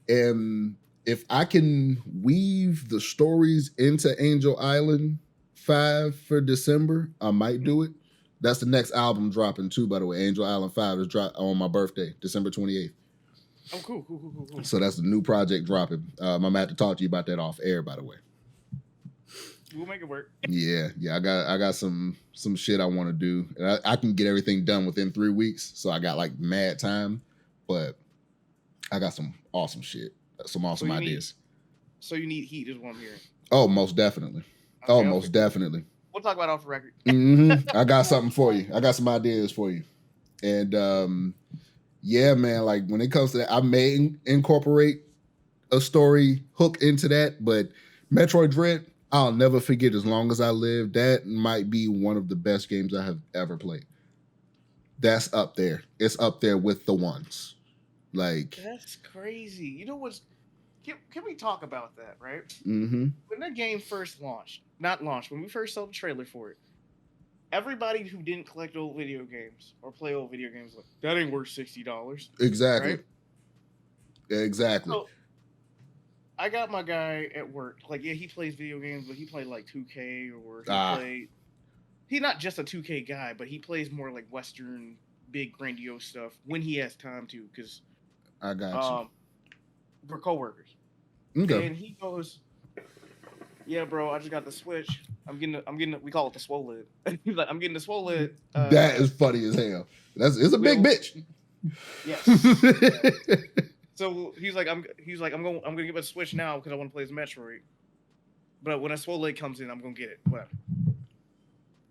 [SPEAKER 2] And if I can weave the stories into Angel Island 5 for December, I might do it. That's the next album dropping too, by the way. Angel Island 5 is dropped on my birthday, December 28th.
[SPEAKER 3] Oh, cool.
[SPEAKER 2] So that's the new project dropping. I'm gonna have to talk to you about that off air, by the way.
[SPEAKER 3] We'll make it work.
[SPEAKER 2] Yeah. I got some shit I want to do. And I can get everything done within 3 weeks, so I got like mad time. But I got some awesome shit, some awesome ideas.
[SPEAKER 3] So you need heat, is what I'm hearing.
[SPEAKER 2] Oh, most definitely. Okay, most definitely.
[SPEAKER 3] We'll talk about it off the record.
[SPEAKER 2] I got something for you. I got some ideas for you. And yeah, man, like when it comes to that, I may incorporate a story hook into that, but Metroid Dread, I'll never forget as long as I live. That might be one of the best games I have ever played. That's up there. It's up there with the ones. Like,
[SPEAKER 3] that's crazy. You know what's... Can we talk about that, right?
[SPEAKER 2] Mm-hmm.
[SPEAKER 3] When that game first launched, when we first saw the trailer for it, everybody who didn't collect old video games or play old video games, like, that ain't worth $60.
[SPEAKER 2] Exactly.
[SPEAKER 3] Right?
[SPEAKER 2] Exactly.
[SPEAKER 3] So I got my guy at work. Like, yeah, he plays video games, but he played like 2K or he's not just a 2K guy, but he plays more like Western big grandiose stuff when he has time to, because
[SPEAKER 2] I got
[SPEAKER 3] we're coworkers.
[SPEAKER 2] you. Okay.
[SPEAKER 3] And he goes, "Yeah, bro, I just got the Switch. I'm getting we call it the swole lid." He's like, "I'm getting the swole lid."
[SPEAKER 2] That is funny as hell. It's a big bitch.
[SPEAKER 3] Yes. So he's like, I'm gonna get my Switch now because I want to play as Metroid. But when a swole lid comes in, I'm gonna get it. Whatever.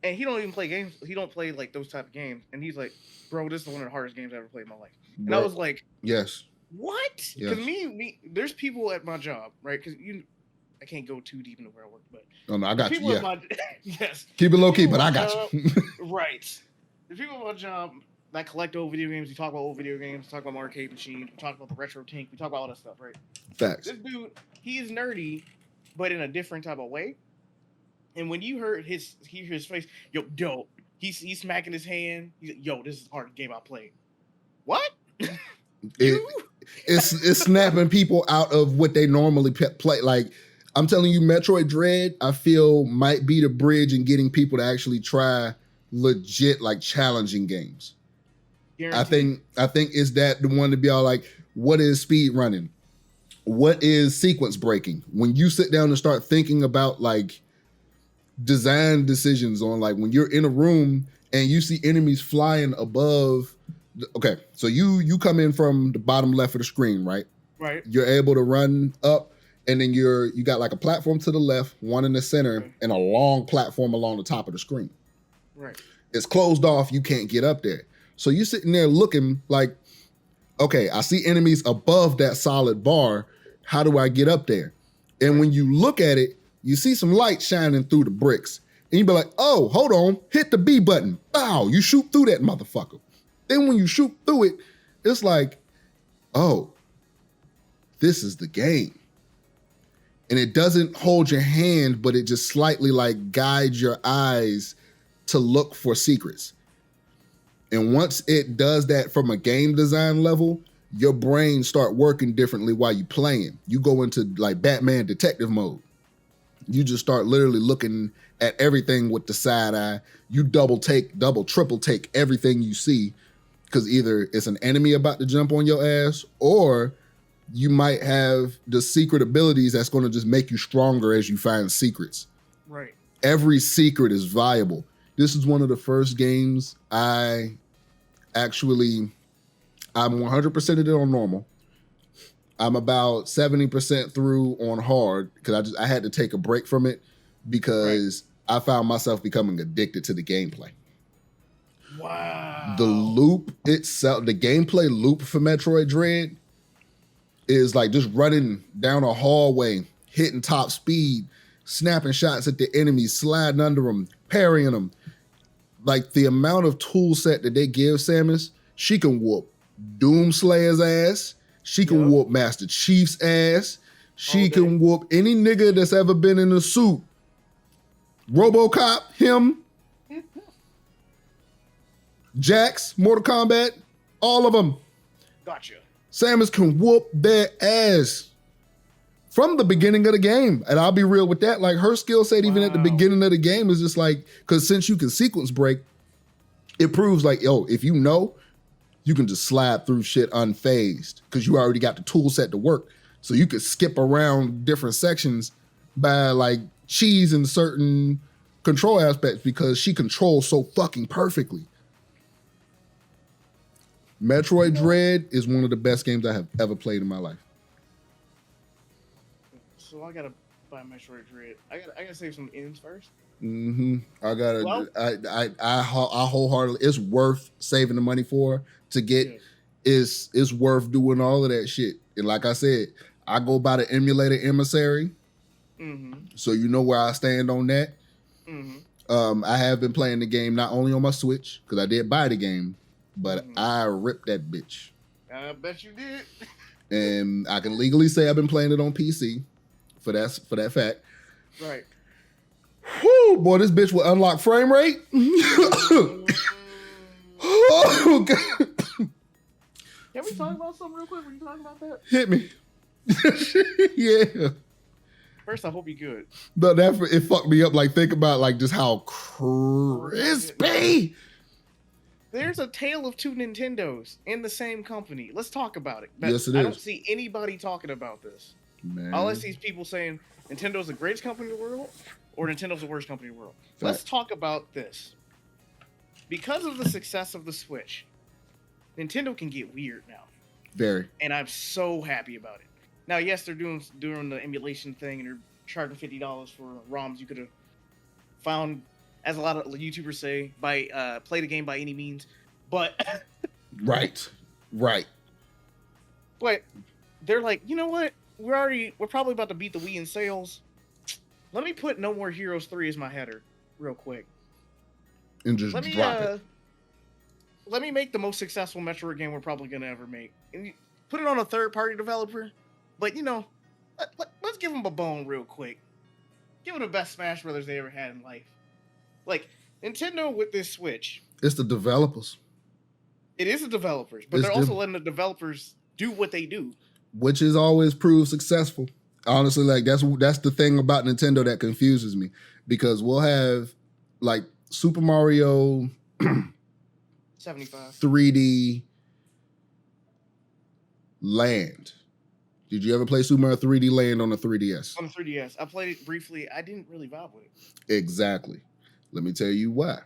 [SPEAKER 3] And he don't even play games. He don't play like those type of games. And he's like, "Bro, this is one of the hardest games I ever played in my life." And
[SPEAKER 2] Bro.
[SPEAKER 3] I was like,
[SPEAKER 2] yes.
[SPEAKER 3] "What?"
[SPEAKER 2] Yes.
[SPEAKER 3] Because me, there's people at my job, right? Because I can't go too deep into where I work, but
[SPEAKER 2] Oh no, I got you. Yeah.
[SPEAKER 3] Yes.
[SPEAKER 2] Keep it low key, but I got you.
[SPEAKER 3] Right. The people at my job that collect old video games, we talk about old video games, we talk about arcade machines, we talk about the retro tank, we talk about all that stuff, right?
[SPEAKER 2] Facts.
[SPEAKER 3] This dude, he is nerdy, but in a different type of way. And when you hear his face, yo, he's smacking his hand. He's like, "Yo, this is the hardest game I played." What?
[SPEAKER 2] It's snapping people out of what they normally play. Like, I'm telling you, Metroid Dread, I feel might be the bridge in getting people to actually try legit, like, challenging games.
[SPEAKER 3] Guaranteed.
[SPEAKER 2] I think is that the one to be all like, what is speed running? What is sequence breaking? When you sit down and start thinking about like design decisions on like when you're in a room and you see enemies flying above. Okay, so you come in from the bottom left of the screen, right?
[SPEAKER 3] Right.
[SPEAKER 2] You're able to run up, and then you got like a platform to the left, one in the center, and a long platform along the top of the screen.
[SPEAKER 3] Right.
[SPEAKER 2] It's closed off. You can't get up there. So you're sitting there looking like, okay, I see enemies above that solid bar. How do I get up there? And when you look at it, you see some light shining through the bricks. And you be like, oh, hold on, hit the B button. Bow, you shoot through that motherfucker. Then when you shoot through it, it's like, oh, this is the game. And it doesn't hold your hand, but it just slightly like guides your eyes to look for secrets. And once it does that from a game design level, your brain start working differently while you playing. You go into like Batman detective mode. You just start literally looking at everything with the side eye. You double, triple take everything you see, because either it's an enemy about to jump on your ass, or you might have the secret abilities that's going to just make you stronger as you find secrets.
[SPEAKER 3] Right.
[SPEAKER 2] Every secret is viable. This is one of the first games I'm 100%ed it on normal. I'm about 70% through on hard because I had to take a break from it because I found myself becoming addicted to the gameplay.
[SPEAKER 3] Wow.
[SPEAKER 2] The loop itself, the gameplay loop for Metroid Dread is like just running down a hallway, hitting top speed, snapping shots at the enemies, sliding under them, parrying them. Like the amount of tool set that they give Samus, she can whoop Doomslayer's ass. She can whoop Master Chief's ass. She can whoop any nigga that's ever been in a suit. RoboCop, him. Jax, Mortal Kombat, all of them.
[SPEAKER 3] Gotcha.
[SPEAKER 2] Samus can whoop their ass from the beginning of the game. And I'll be real with that. Like her skill set, even at the beginning of the game, is just like, because since you can sequence break, it proves like, yo, if you know, you can just slide through shit unfazed because you already got the tool set to work. So you could skip around different sections by like cheesing certain control aspects because she controls so fucking perfectly. Metroid Dread is one of the best games I have ever played in my life.
[SPEAKER 3] So I gotta buy Metroid Dread. I gotta save some ends first.
[SPEAKER 2] I wholeheartedly, it's worth saving the money for to get. It's worth doing all of that shit. And like I said, I go by the emulator emissary, so you know where I stand on that. I have been playing the game not only on my Switch because I did buy the game, but I ripped that bitch.
[SPEAKER 3] I bet you did.
[SPEAKER 2] And I can legally say I've been playing it on PC for that fact.
[SPEAKER 3] Right.
[SPEAKER 2] Whoo, boy, this bitch will unlock frame rate. Oh, God.
[SPEAKER 3] Can we talk about something real quick? Were you talking about that?
[SPEAKER 2] Hit me. Yeah.
[SPEAKER 3] First, I hope you're good.
[SPEAKER 2] But it fucked me up. Like, think about like just how crispy.
[SPEAKER 3] There's a tale of two Nintendos in the same company. Let's talk about it. But
[SPEAKER 2] Yes, it
[SPEAKER 3] I
[SPEAKER 2] is.
[SPEAKER 3] don't see anybody talking about this.
[SPEAKER 2] Man.
[SPEAKER 3] All I see is people saying Nintendo's the greatest company in the world or Nintendo's the worst company in the world. Let's talk about this. Because of the success of the Switch, Nintendo can get weird now.
[SPEAKER 2] Very.
[SPEAKER 3] And I'm so happy about it. Now, yes, they're doing the emulation thing and they're charging $50 for ROMs you could have found, as a lot of YouTubers say, by play the game by any means. But
[SPEAKER 2] Right.
[SPEAKER 3] But they're like, you know what? We're probably about to beat the Wii in sales. Let me put No More Heroes 3 as my header real quick.
[SPEAKER 2] And just drop it.
[SPEAKER 3] Let me make the most successful Metroid game we're probably gonna ever make. And put it on a third-party developer. But let's give them a bone real quick. Give them the best Smash Brothers they ever had in life. Like Nintendo with this Switch.
[SPEAKER 2] It's the developers.
[SPEAKER 3] It is the developers, but they're also letting the developers do what they do,
[SPEAKER 2] which is always proved successful. Honestly, like that's the thing about Nintendo that confuses me, because we'll have like Super Mario
[SPEAKER 3] 75
[SPEAKER 2] 3D Land. Did you ever play Super Mario 3D Land on the 3DS?
[SPEAKER 3] On the 3DS. I played it briefly. I didn't really vibe with it.
[SPEAKER 2] Exactly. Let me tell you why.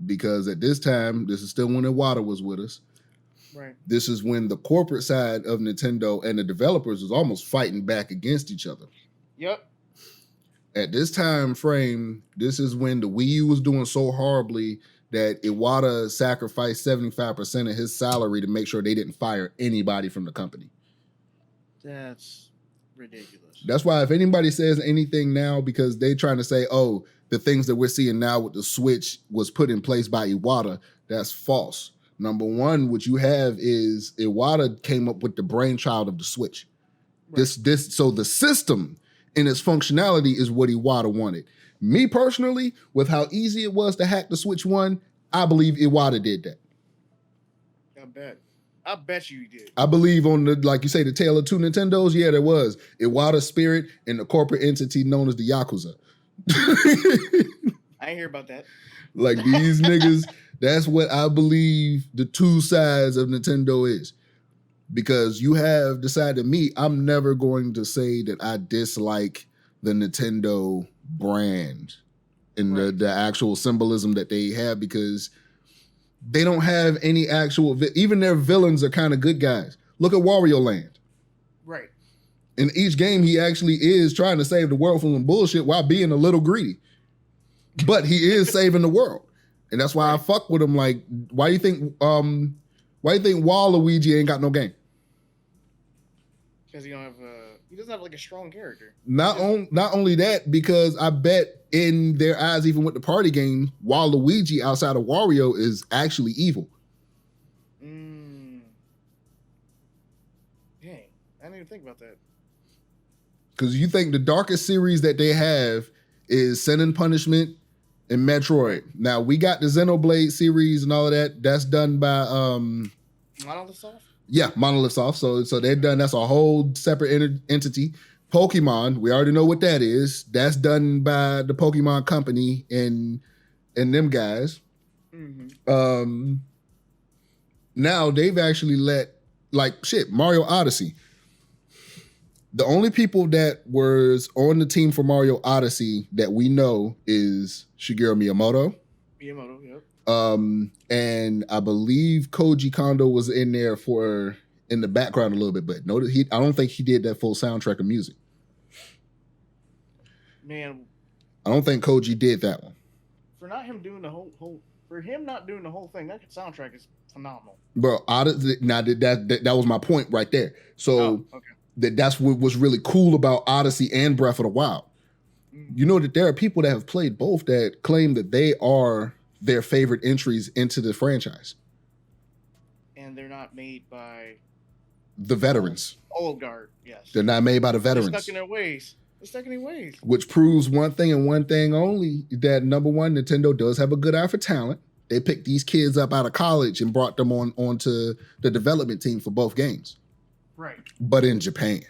[SPEAKER 2] Because at this time, this is still when Iwata was with us.
[SPEAKER 3] Right.
[SPEAKER 2] This is when the corporate side of Nintendo and the developers was almost fighting back against each other.
[SPEAKER 3] Yep.
[SPEAKER 2] At this time frame, this is when the Wii U was doing so horribly that Iwata sacrificed 75% of his salary to make sure they didn't fire anybody from the company.
[SPEAKER 3] That's ridiculous.
[SPEAKER 2] That's why if anybody says anything now, because they trying to say, oh, the things that we're seeing now with the Switch was put in place by Iwata, that's false. Number one, what you have is Iwata came up with the brainchild of the Switch. Right. So the system and its functionality is what Iwata wanted. Me personally, with how easy it was to hack the Switch 1, I believe Iwata did that.
[SPEAKER 3] I bet you did.
[SPEAKER 2] I believe on the, like you say, the tale of two Nintendos. Yeah, there was Iwata's spirit and the corporate entity known as the Yakuza.
[SPEAKER 3] I ain't hear about that.
[SPEAKER 2] Like these niggas, that's what I believe the two sides of Nintendo is. Because you have decided me, I'm never going to say that I dislike the Nintendo brand and right. the actual symbolism that they have, because they don't have any actual, even their villains are kind of good guys. Look at Wario Land.
[SPEAKER 3] Right.
[SPEAKER 2] In each game, he actually is trying to save the world from some bullshit while being a little greedy. But he is saving the world. And that's why right. I fuck with him. Like, why do you think Waluigi ain't got no game?
[SPEAKER 3] Because he doesn't have like a strong character.
[SPEAKER 2] Not only that, because I bet in their eyes, even with the party game, Waluigi outside of Wario is actually evil.
[SPEAKER 3] Dang, I didn't even think about that.
[SPEAKER 2] Because you think the darkest series that they have is Sin and Punishment and Metroid. Now we got the Xenoblade series and all of that. That's done by
[SPEAKER 3] Monolith Soft?
[SPEAKER 2] Yeah, Monolith Soft. So they're done. That's a whole separate entity. Pokemon, we already know what that is. That's done by the Pokemon company and them guys. Mm-hmm. Now they've actually let Mario Odyssey. The only people that was on the team for Mario Odyssey that we know is Shigeru Miyamoto.
[SPEAKER 3] Yep.
[SPEAKER 2] And I believe Koji Kondo was in there in the background a little bit, but notice I don't think he did that full soundtrack of music.
[SPEAKER 3] Man,
[SPEAKER 2] I don't think Koji did that one.
[SPEAKER 3] For not him doing the him not doing the whole thing, that soundtrack is phenomenal.
[SPEAKER 2] Bro, now that was my point right there. So
[SPEAKER 3] okay.
[SPEAKER 2] That's what was really cool about Odyssey and Breath of the Wild. You know that there are people that have played both that claim that they are their favorite entries into the franchise.
[SPEAKER 3] And they're not made by
[SPEAKER 2] the veterans.
[SPEAKER 3] Old guard, yes.
[SPEAKER 2] They're not made by the veterans.
[SPEAKER 3] They're stuck in their ways.
[SPEAKER 2] Which proves one thing and one thing only, that number one, Nintendo does have a good eye for talent. They picked these kids up out of college and brought them onto the development team for both games.
[SPEAKER 3] Right.
[SPEAKER 2] But in Japan.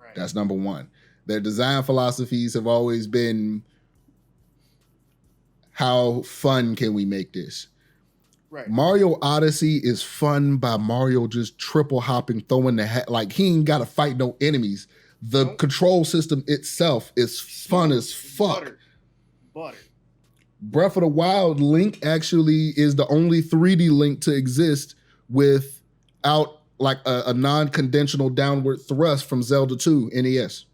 [SPEAKER 3] Right.
[SPEAKER 2] That's number one. Their design philosophies have always been, how fun can we make this?
[SPEAKER 3] Right.
[SPEAKER 2] Mario Odyssey is fun by Mario just triple hopping, throwing the hat. Like, he ain't got to fight no enemies. The control system itself is fun as fuck.
[SPEAKER 3] Butter.
[SPEAKER 2] Breath of the Wild, Link actually is the only 3D Link to exist without like a non-conventional downward thrust from Zelda 2 NES.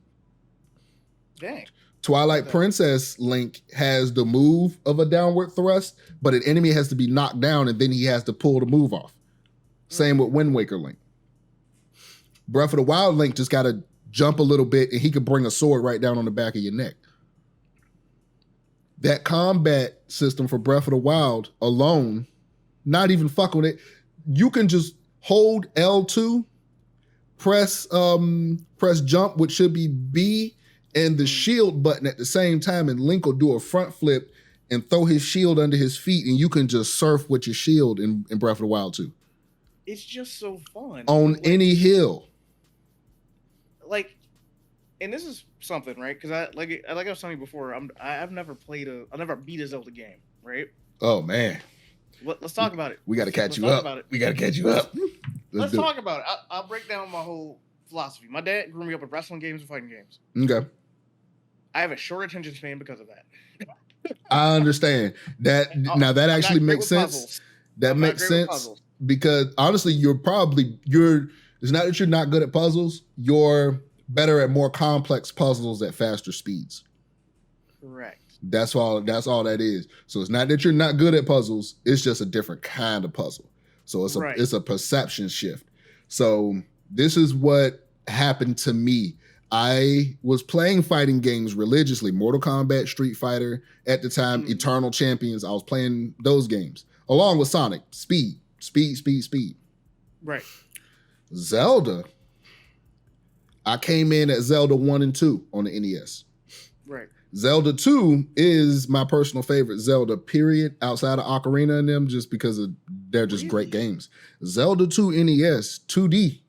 [SPEAKER 3] Dang.
[SPEAKER 2] Twilight Princess Link has the move of a downward thrust, but an enemy has to be knocked down and then he has to pull the move off. Same with Wind Waker Link. Breath of the Wild Link just got to jump a little bit and he could bring a sword right down on the back of your neck. That combat system for Breath of the Wild alone, not even fucking with it. You can just hold L2, press jump, which should be B, and the shield button at the same time, and Link will do a front flip and throw his shield under his feet, and you can just surf with your shield in Breath of the Wild 2.
[SPEAKER 3] It's just so fun.
[SPEAKER 2] On any hill.
[SPEAKER 3] Like, and this is something, right? Because I was telling you before, I've never beat a Zelda game, right?
[SPEAKER 2] Oh man.
[SPEAKER 3] Let's talk about it.
[SPEAKER 2] We got to catch you up. We got to catch you up.
[SPEAKER 3] Let's talk about it. I'll break down my whole philosophy. My dad grew me up with wrestling games and fighting games.
[SPEAKER 2] Okay.
[SPEAKER 3] I have a short attention span because of that.
[SPEAKER 2] I understand that. Now that actually makes sense.
[SPEAKER 3] Puzzles.
[SPEAKER 2] That makes sense because honestly, it's not that you're not good at puzzles. You're better at more complex puzzles at faster speeds.
[SPEAKER 3] Correct.
[SPEAKER 2] That's all that is. So it's not that you're not good at puzzles. It's just a different kind of puzzle. So it's a perception shift. So this is what happened to me. I was playing fighting games religiously. Mortal Kombat, Street Fighter, at the time, Eternal Champions. I was playing those games along with Sonic. Speed.
[SPEAKER 3] Right.
[SPEAKER 2] Zelda. I came in at Zelda 1 and 2 on the NES.
[SPEAKER 3] Right.
[SPEAKER 2] Zelda 2 is my personal favorite Zelda, period, outside of Ocarina and them, just because they're just great games. Zelda 2 NES, 2D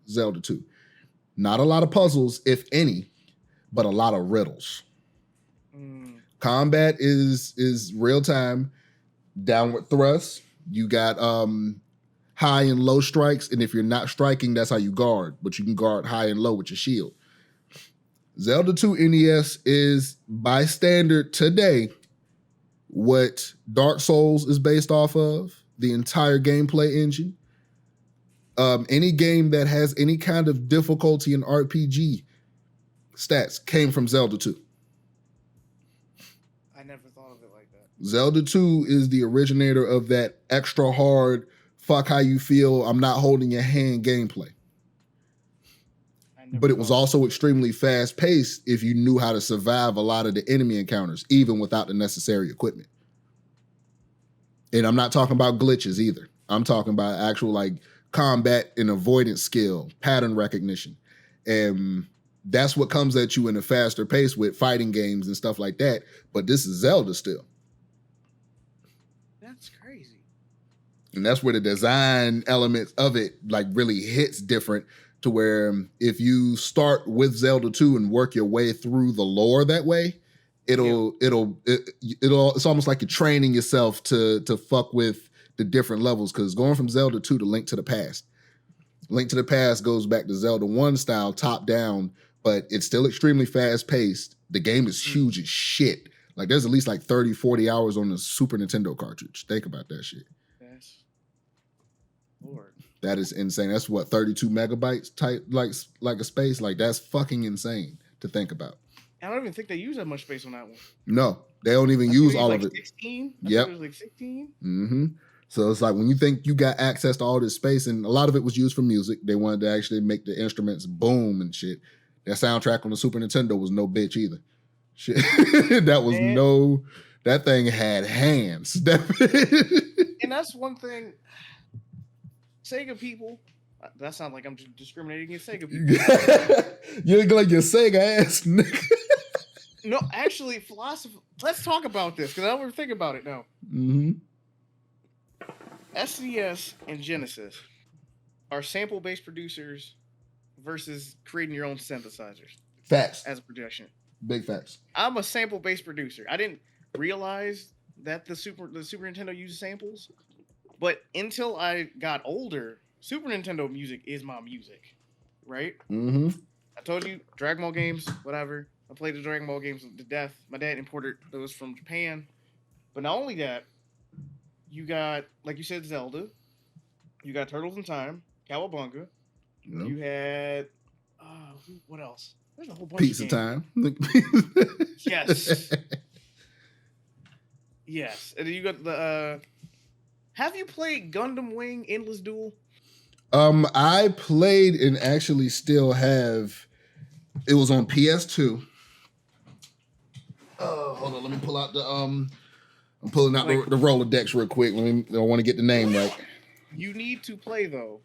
[SPEAKER 2] Zelda 2. Not a lot of puzzles, if any, but a lot of riddles. Combat is real time, downward thrust. You got high and low strikes, and if you're not striking, that's how you guard. But you can guard high and low with your shield. Zelda 2 NES is, by standard today, what Dark Souls is based off of, the entire gameplay engine. Any game that has any kind of difficulty in RPG stats came from Zelda 2.
[SPEAKER 3] I never thought of it like that.
[SPEAKER 2] Zelda 2 is the originator of that extra hard, fuck how you feel, I'm not holding your hand gameplay. But it was also extremely fast paced if you knew how to survive a lot of the enemy encounters, even without the necessary equipment. And I'm not talking about glitches either. I'm talking about actual like combat and avoidance skill, pattern recognition. And that's what comes at you in a faster pace with fighting games and stuff like that. But this is Zelda still.
[SPEAKER 3] That's crazy.
[SPEAKER 2] And that's where the design elements of it like really hits different, to where if you start with Zelda 2 and work your way through the lore that way, it's almost like you're training yourself to fuck with the different levels, because going from Zelda 2 to Link to the Past. Link to the Past goes back to Zelda 1 style, top down, but it's still extremely fast paced. The game is huge as shit. Like there's at least like 30, 40 hours on the Super Nintendo cartridge. Think about that shit.
[SPEAKER 3] Yes. Lord.
[SPEAKER 2] That is insane. That's what, 32 megabytes type, like a space? Like that's fucking insane to think about.
[SPEAKER 3] I don't even think they use that much space on that one.
[SPEAKER 2] No, they don't even use all of it.
[SPEAKER 3] 16?
[SPEAKER 2] Yep.
[SPEAKER 3] It was like 16?
[SPEAKER 2] Mm-hmm. So it's like when you think you got access to all this space, and a lot of it was used for music. They wanted to actually make the instruments boom and shit. That soundtrack on the Super Nintendo was no bitch either. Shit. That thing had hands.
[SPEAKER 3] And that's one thing. Sega people, that sounds like I'm discriminating against Sega people.
[SPEAKER 2] You're like your Sega ass nigga.
[SPEAKER 3] No, actually, philosophy. Let's talk about this because I don't ever think about it now.
[SPEAKER 2] Mm-hmm.
[SPEAKER 3] SNES and Genesis are sample-based producers versus creating your own synthesizers
[SPEAKER 2] Facts.
[SPEAKER 3] as a projection.
[SPEAKER 2] Big facts.
[SPEAKER 3] I'm a sample-based producer. I didn't realize that the Super Nintendo uses samples, but until I got older, Super Nintendo music is my music, right?
[SPEAKER 2] Mm-hmm.
[SPEAKER 3] I told you, Dragon Ball games, whatever. I played the Dragon Ball games to death. My dad imported those from Japan. But not only that, you got, like you said, Zelda. You got Turtles in Time, Cowabunga.
[SPEAKER 2] Yep.
[SPEAKER 3] You had, what else? There's a whole bunch
[SPEAKER 2] Pizza
[SPEAKER 3] of games.
[SPEAKER 2] Time.
[SPEAKER 3] Yes. Yes. And then you got the, have you played Gundam Wing Endless Duel?
[SPEAKER 2] I played and actually still have. It was on PS2. Hold on, let me pull out the I'm pulling out the Rolodex real quick. I want to get the name right.
[SPEAKER 3] You need to play though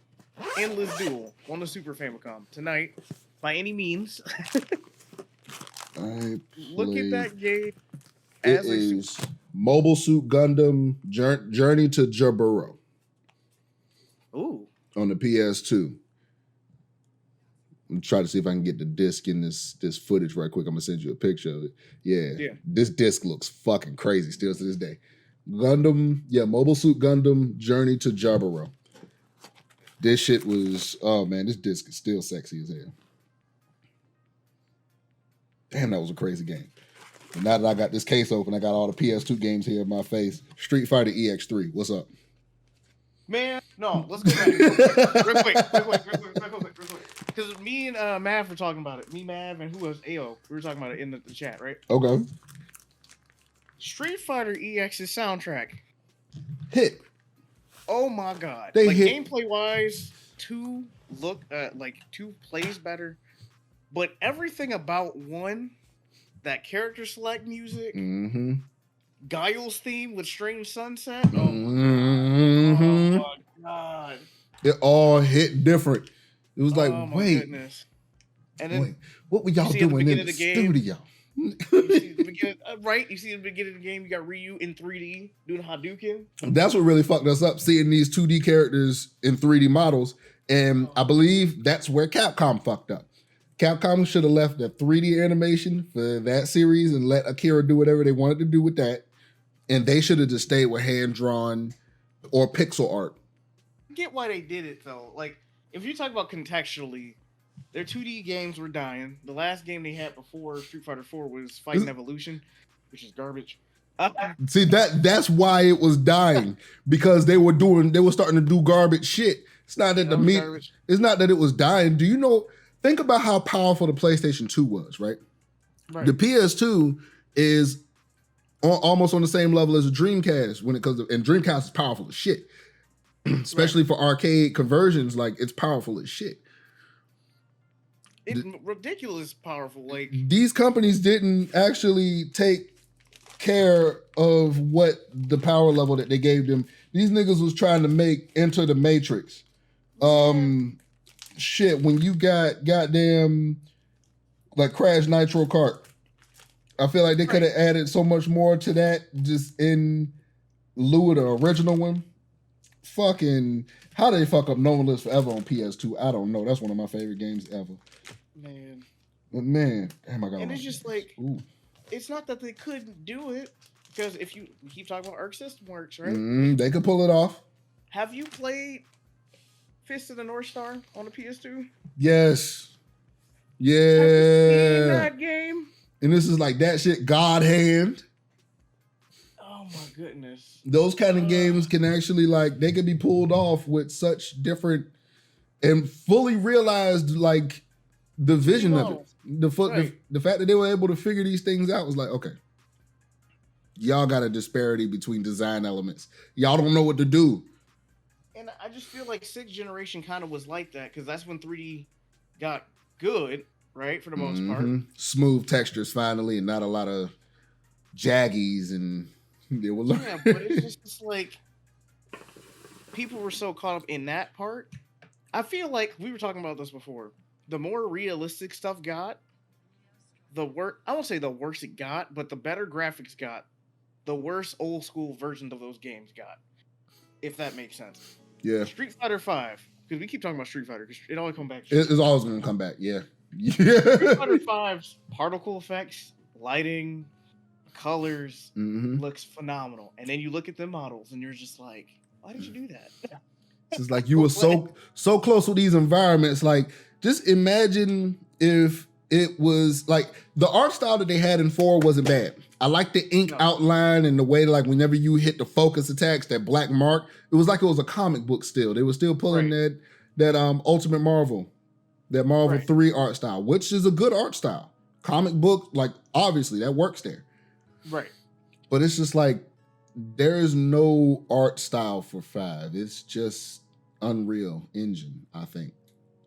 [SPEAKER 3] Endless Duel on the Super Famicom tonight by any means. Look at that game.
[SPEAKER 2] It is Mobile Suit Gundam Journey to Jaburo.
[SPEAKER 3] Ooh.
[SPEAKER 2] On the PS2. I'm trying to see if I can get the disc in this footage right quick. I'm gonna send you a picture of it. Yeah. This disc looks fucking crazy still to this day. Gundam, Mobile Suit Gundam Journey to Jaburo. This shit was, oh man, this disc is still sexy as hell. Damn, that was a crazy game. And now that I got this case open, I got all the PS2 games here in my face. Street Fighter EX3, what's up?
[SPEAKER 3] Man, no, let's go back. real quick. Because me and Mav were talking about it. Me, Mav, and who was AO? We were talking about it in the chat, right?
[SPEAKER 2] Okay.
[SPEAKER 3] Street Fighter EX's soundtrack.
[SPEAKER 2] Hit.
[SPEAKER 3] Oh my god.
[SPEAKER 2] They
[SPEAKER 3] like
[SPEAKER 2] hit.
[SPEAKER 3] Gameplay wise, 2 plays better. But everything about 1, that character select music,
[SPEAKER 2] Mm-hmm.
[SPEAKER 3] Guile's theme with Strange Sunset. Oh
[SPEAKER 2] Mm-hmm.
[SPEAKER 3] my god.
[SPEAKER 2] It all hit different. It was like, wait,
[SPEAKER 3] goodness. And then
[SPEAKER 2] what were y'all doing in the studio?
[SPEAKER 3] You see the beginning, right? You see the beginning of the game, you got Ryu in 3D doing Hadouken.
[SPEAKER 2] That's what really fucked us up, seeing these 2D characters in 3D models. And I believe that's where Capcom fucked up. Capcom should have left the 3D animation for that series and let Akira do whatever they wanted to do with that. And they should have just stayed with hand-drawn or pixel art.
[SPEAKER 3] I get why they did it, though. Like, if you talk about contextually, their 2D games were dying. The last game they had before Street Fighter 4 was Fighting Evolution, which is garbage.
[SPEAKER 2] See, that's why it was dying, because they were starting to do garbage shit. It's not that it's not that it was dying. Do you know? Think about how powerful the PlayStation 2 was, right? The PS2 is almost on the same level as a Dreamcast when it comes to, and Dreamcast is powerful as shit, especially for arcade conversions. Like, it's powerful as shit.
[SPEAKER 3] It's ridiculous powerful. Like,
[SPEAKER 2] these companies didn't actually take care of what the power level that they gave them. These niggas was trying to make Enter the Matrix. Shit, when you got goddamn like Crash Nitro Kart, I feel like they could have added so much more to that just in lieu of the original one. Fucking, how they fuck up No One Lives Forever on PS2, I don't know. That's one of my favorite games ever. Man, damn, I got.
[SPEAKER 3] And it's just like, it's not that they couldn't do it, because if you keep talking about Arc System Works, right?
[SPEAKER 2] They could pull it off.
[SPEAKER 3] Have you played Fist of the North Star on the PS2?
[SPEAKER 2] Yes. Yeah.
[SPEAKER 3] Have you seen that game?
[SPEAKER 2] And this is like that shit, God Hand.
[SPEAKER 3] Oh my goodness.
[SPEAKER 2] Those kind of games can actually, like, they can be pulled off with such different and fully realized, like, the vision of it. The fact that they were able to figure these things out was like, okay, y'all got a disparity between design elements. Y'all don't know what to do.
[SPEAKER 3] And I just feel like 6th generation kind of was like that, because that's when 3D got good, right? For the most part.
[SPEAKER 2] Smooth textures finally, and not a lot of jaggies, and they were
[SPEAKER 3] yeah, but it's just like people were so caught up in that part. I feel like we were talking about this before. The more realistic stuff got, I won't say the worse it got, but the better graphics got, the worse old school versions of those games got. If that makes sense.
[SPEAKER 2] Yeah.
[SPEAKER 3] Street Fighter 5, because we keep talking about Street Fighter, because it always comes back.
[SPEAKER 2] It's always going to come back. Yeah.
[SPEAKER 3] Street Fighter 5's particle effects, lighting, colors looks phenomenal. And then you look at the models and you're just like, why did you do that?
[SPEAKER 2] It's just like you were so close with these environments. Like, just imagine if it was like the art style that they had in 4 wasn't bad. I like the ink outline and the way, like, whenever you hit the focus attacks, that black mark, it was like it was a comic book still. They were still pulling that Ultimate Marvel, that Marvel 3 art style, which is a good art style. Comic book, like, obviously that works there.
[SPEAKER 3] Right.
[SPEAKER 2] But it's just like, there is no art style for 5. It's just Unreal Engine, I think.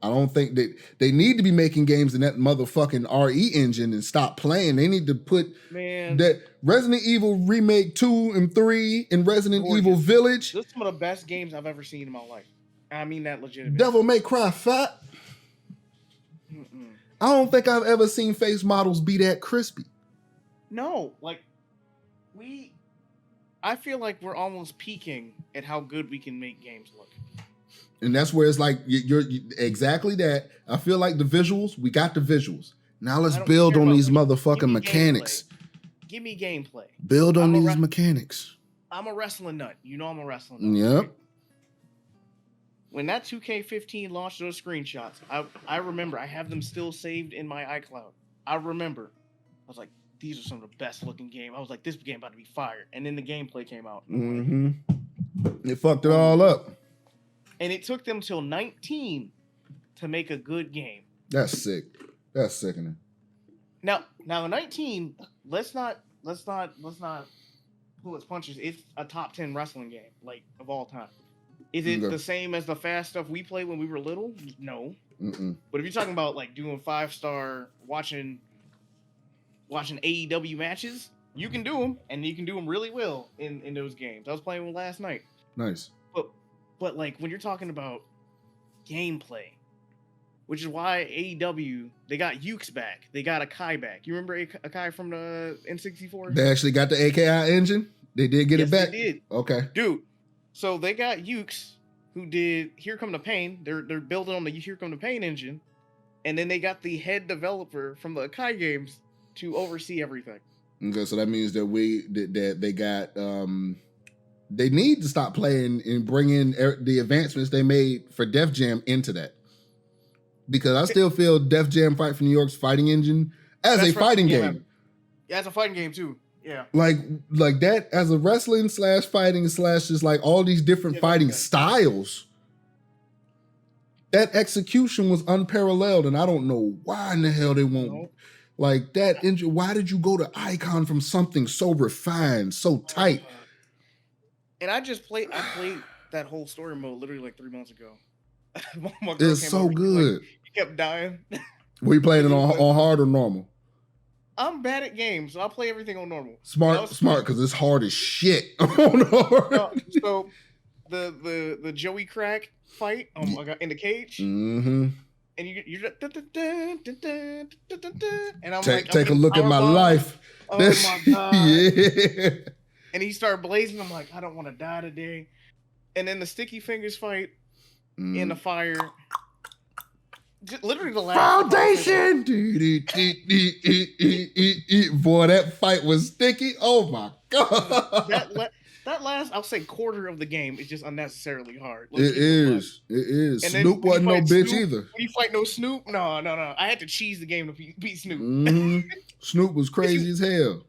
[SPEAKER 2] I don't think that they need to be making games in that motherfucking RE engine and stop playing. They need to put that Resident Evil Remake 2 and 3 and Resident Evil Village.
[SPEAKER 3] This is some of the best games I've ever seen in my life. I mean that legitimately.
[SPEAKER 2] Devil May Cry 5. I don't think I've ever seen face models be that crispy.
[SPEAKER 3] No, like, I feel like we're almost peaking at how good we can make games look.
[SPEAKER 2] And that's where it's like, you're exactly that. I feel like the visuals, we got the visuals. Now let's build on these motherfucking mechanics.
[SPEAKER 3] Give me gameplay.
[SPEAKER 2] Build on these mechanics.
[SPEAKER 3] I'm a wrestling nut. You know I'm a wrestling nut.
[SPEAKER 2] Yep.
[SPEAKER 3] Right? When that 2K15 launched those screenshots, I remember, I have them still saved in my iCloud. I remember. I was like, these are some of the best looking games. I was like, this game about to be fire. And then the gameplay came out.
[SPEAKER 2] It fucked it all up.
[SPEAKER 3] And it took them till 19 to make a good game.
[SPEAKER 2] That's sick. That's sickening.
[SPEAKER 3] Now 19, let's not pull its punches. It's a top 10 wrestling game, like, of all time. Is it the same as the fast stuff we played when we were little? No. But if you're talking about, like, doing 5-star, watching AEW matches, you can do them, and you can do them really well in those games. I was playing one last night.
[SPEAKER 2] Nice.
[SPEAKER 3] But like, when you're talking about gameplay, which is why AEW, they got Ukes back. They got Akai back. You remember Akai from the N64?
[SPEAKER 2] They actually got the AKI engine? They did get it back?
[SPEAKER 3] They did.
[SPEAKER 2] Okay.
[SPEAKER 3] Dude, so they got Ukes, who did Here Come the Pain. They're building on the Here Come the Pain engine. And then they got the head developer from the Akai games to oversee everything.
[SPEAKER 2] Okay, so that means that they got... they need to stop playing and bring in the advancements they made for Def Jam into that. Because I still feel Def Jam Fight for New York's fighting engine as a fighting game.
[SPEAKER 3] Yeah, it's a fighting game too. Yeah.
[SPEAKER 2] Like that as a wrestling / fighting / just like all these different fighting styles. That execution was unparalleled, and I don't know why in the hell they won't. Like that engine. Why did you go to Icon from something so refined, so tight?
[SPEAKER 3] And I played that whole story mode literally like 3 months ago.
[SPEAKER 2] It's so good.
[SPEAKER 3] He kept dying.
[SPEAKER 2] Were you playing it on hard or normal?
[SPEAKER 3] I'm bad at games, so I play everything on normal.
[SPEAKER 2] Smart, because it's hard as shit on hard.
[SPEAKER 3] So the Joey Crack fight in the cage.
[SPEAKER 2] And
[SPEAKER 3] you're and I'm
[SPEAKER 2] take a look at my life.
[SPEAKER 3] Oh my god.
[SPEAKER 2] Yeah.
[SPEAKER 3] And he started blazing. I'm like, I don't want to die today. And then the sticky fingers fight in the fire. Literally the last
[SPEAKER 2] foundation. Boy, that fight was sticky. Oh my god.
[SPEAKER 3] That last, I'll say, quarter of the game is just unnecessarily hard.
[SPEAKER 2] It is. And Snoop wasn't no bitch either.
[SPEAKER 3] When you fight no Snoop, no. I had to cheese the game to beat Snoop.
[SPEAKER 2] Snoop was crazy as hell.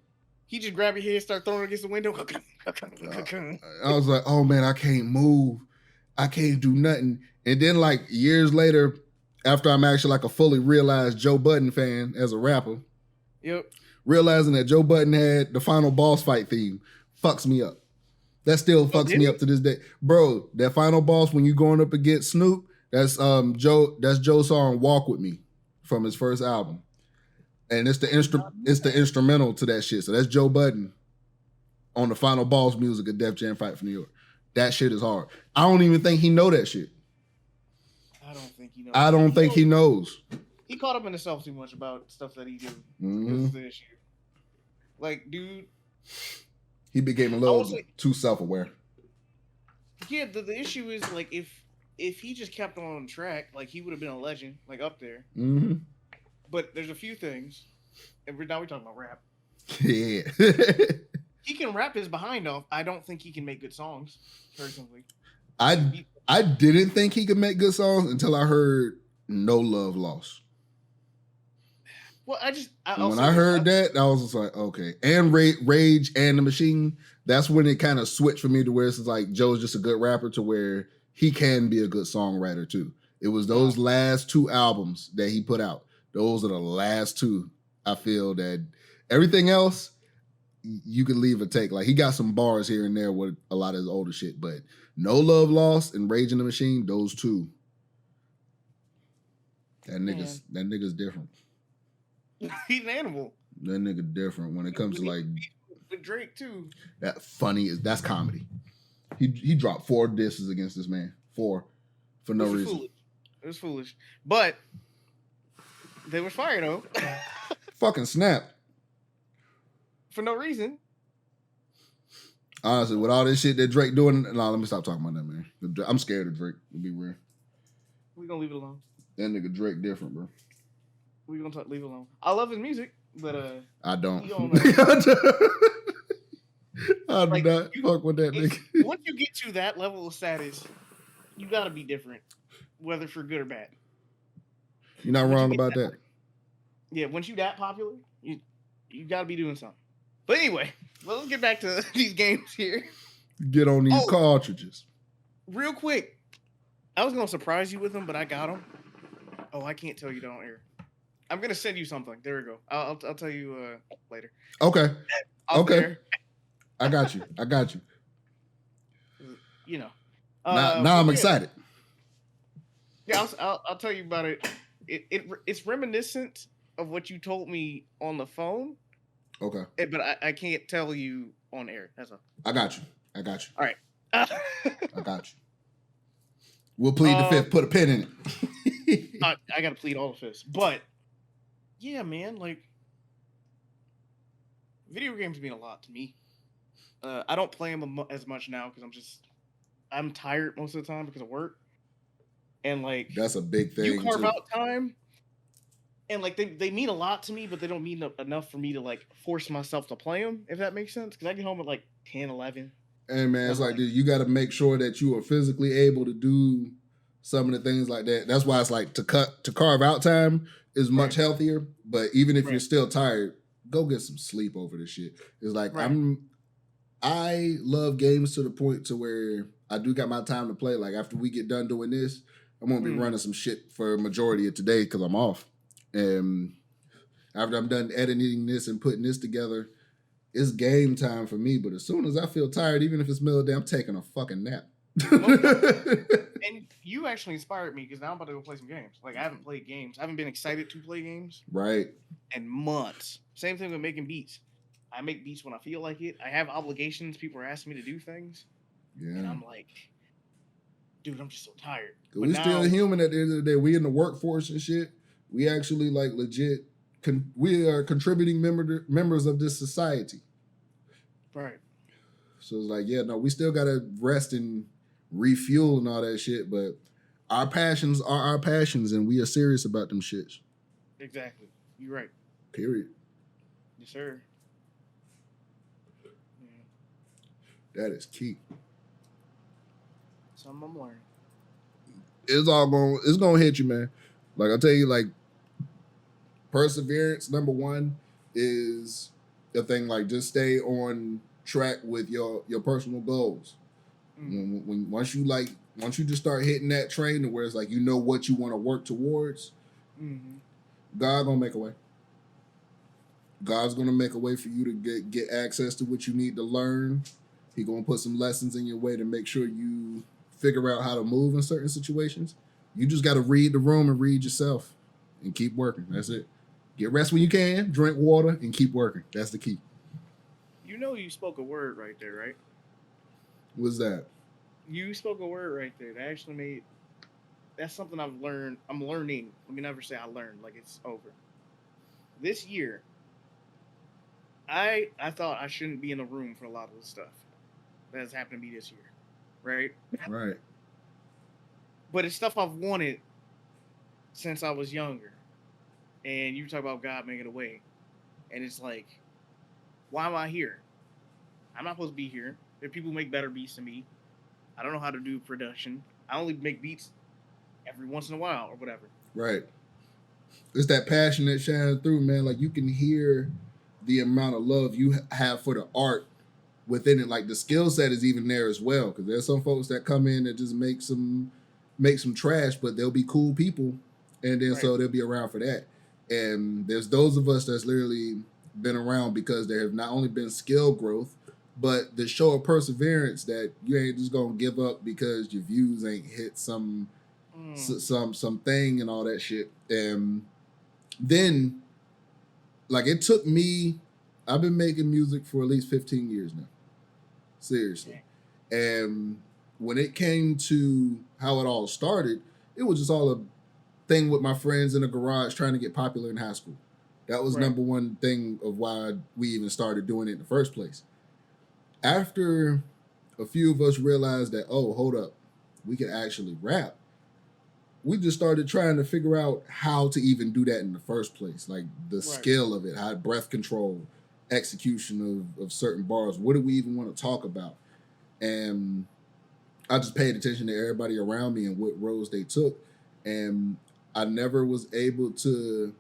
[SPEAKER 3] He just grabbed your head, start throwing it against the window.
[SPEAKER 2] I was like, oh man, I can't move. I can't do nothing. And then like years later, after I'm actually like a fully realized Joe Budden fan as a rapper, realizing that Joe Budden had the final boss fight theme fucks me up. That still fucks me up to this day. Bro, that final boss when you going up against Snoop, that's Joe's song Walk With Me from his first album. And it's the instrumental to that shit. So that's Joe Budden on the final boss music of Def Jam Fight for New York. That shit is hard. I don't even think he know that shit.
[SPEAKER 3] I don't think he knows.
[SPEAKER 2] I don't think he knows.
[SPEAKER 3] he caught up in himself too much about stuff that he do.
[SPEAKER 2] Mm-hmm.
[SPEAKER 3] Is the issue. Like, dude,
[SPEAKER 2] he became a little too self-aware.
[SPEAKER 3] Yeah, the issue is like if he just kept on track, like he would have been a legend, like up there.
[SPEAKER 2] Mm-hmm.
[SPEAKER 3] But there's a few things, and now we're talking about rap.
[SPEAKER 2] Yeah.
[SPEAKER 3] He can rap his behind off. I don't think he can make good songs, personally.
[SPEAKER 2] I didn't think he could make good songs until I heard No Love Lost.
[SPEAKER 3] Well,
[SPEAKER 2] when I heard that, I was just like, okay. And Rage and the Machine, that's when it kind of switched for me to where it's like Joe's just a good rapper to where he can be a good songwriter too. It was those last two albums that he put out. Those are the last two. I feel that everything else you could leave or take. Like he got some bars here and there with a lot of his older shit, but No Love Lost and Rage in the Machine, those two. That nigga's different.
[SPEAKER 3] He's an animal.
[SPEAKER 2] That nigga different when it comes to like
[SPEAKER 3] with Drake too.
[SPEAKER 2] That funny that's comedy. He dropped 4 disses against this man. 4 for no reason.
[SPEAKER 3] Foolish. It was foolish. But they were fired though.
[SPEAKER 2] Fucking snap.
[SPEAKER 3] For no reason.
[SPEAKER 2] Honestly, with all this shit that Drake doing, let me stop talking about that, man. I'm scared of Drake, to be real.
[SPEAKER 3] We gonna leave it alone.
[SPEAKER 2] That nigga Drake different, bro.
[SPEAKER 3] We gonna leave it alone. I love his music, but
[SPEAKER 2] I don't. I do
[SPEAKER 3] like,
[SPEAKER 2] not fuck with that nigga.
[SPEAKER 3] Once you get to that level of status, you gotta be different, whether for good or bad.
[SPEAKER 2] You're not wrong about that.
[SPEAKER 3] Yeah, once you that popular, you gotta be doing something. But anyway, let's get back to these games here.
[SPEAKER 2] Get on these cartridges.
[SPEAKER 3] Real quick, I was gonna surprise you with them, but I got them. Oh, I can't tell you down here. I'm gonna send you something. There we go. I'll tell you later.
[SPEAKER 2] Okay. Okay.
[SPEAKER 3] There.
[SPEAKER 2] I got you.
[SPEAKER 3] You know.
[SPEAKER 2] Now I'm excited.
[SPEAKER 3] Yeah, I'll tell you about it. It's reminiscent of what you told me on the phone.
[SPEAKER 2] Okay.
[SPEAKER 3] But I can't tell you on air. That's all.
[SPEAKER 2] I got you. All
[SPEAKER 3] right.
[SPEAKER 2] I got you. We'll plead the fifth. Put a pin in it.
[SPEAKER 3] I gotta plead all the fifths. But yeah, man, like video games mean a lot to me. I don't play them as much now because I'm tired most of the time because of work. And like
[SPEAKER 2] that's a big thing.
[SPEAKER 3] You carve out time, and like they mean a lot to me, but they don't mean enough for me to like force myself to play them. If that makes sense, because I get home at like 10, 11.
[SPEAKER 2] And man, it's like, dude, you got to make sure that you are physically able to do some of the things like that. That's why it's like to carve out time is much healthier. But even if you're still tired, go get some sleep over this shit. It's like I love games to the point to where I do got my time to play. Like after we get done doing this, I'm gonna be running some shit for a majority of today because I'm off. And after I'm done editing this and putting this together, it's game time for me. But as soon as I feel tired, even if it's middle of the day, I'm taking a fucking nap.
[SPEAKER 3] And you actually inspired me because now I'm about to go play some games. Like I haven't played games. I haven't been excited to play games.
[SPEAKER 2] Right.
[SPEAKER 3] In months. Same thing with making beats. I make beats when I feel like it. I have obligations. People are asking me to do things. Yeah. And I'm like, dude, I'm just so tired.
[SPEAKER 2] But we still human at the end of the day. We in the workforce and shit. We actually like legit. We are contributing members of this society.
[SPEAKER 3] Right.
[SPEAKER 2] So it's like, yeah, no, we still gotta rest and refuel and all that shit. But our passions are our passions, and we are serious about them shits.
[SPEAKER 3] Exactly. You're right.
[SPEAKER 2] Period.
[SPEAKER 3] Yes, sir.
[SPEAKER 2] Yeah. That is key.
[SPEAKER 3] Something I'm learning.
[SPEAKER 2] It's gonna hit you, man. Like I'll tell you, like perseverance, number one, is the thing. Like just stay on track with your personal goals. Once you just start hitting that train to where it's like you know what you want to work towards, God gonna make a way. God's gonna make a way for you to get access to what you need to learn. He gonna put some lessons in your way to make sure you figure out how to move in certain situations. You just gotta read the room and read yourself and keep working. That's it. Get rest when you can, drink water, and keep working. That's the key.
[SPEAKER 3] You know you spoke a word right there, right?
[SPEAKER 2] What's that?
[SPEAKER 3] You spoke a word right there that actually that's something I've learned. I'm learning. Let me never say I learned like it's over. This year, I thought I shouldn't be in the room for a lot of the stuff that has happened to me this year, right?
[SPEAKER 2] Right.
[SPEAKER 3] But it's stuff I've wanted since I was younger. And you talk about God making a way, and it's like, why am I here? I'm not supposed to be here. There are people who make better beats than me. I don't know how to do production. I only make beats every once in a while or whatever.
[SPEAKER 2] Right. It's that passion that shines through, man. Like, you can hear the amount of love you have for the art within it. Like, the skill set is even there as well, because there's some folks that come in and just make some trash, but they'll be cool people, and then so they'll be around for that. And there's those of us that's literally been around because there have not only been skill growth, but the show of perseverance that you ain't just gonna give up because your views ain't hit some thing and all that shit. And then, like, it took me, I've been making music for at least 15 years now. Seriously. And when it came to how it all started, it was just all a thing with my friends in the garage trying to get popular in high school. That was number one thing of why we even started doing it in the first place. After a few of us realized that, oh, hold up, we can actually rap, we just started trying to figure out how to even do that in the first place. Like, the skill of it, how breath control, execution of certain bars. What do we even want to talk about? And I just paid attention to everybody around me and what roads they took. And I never was able to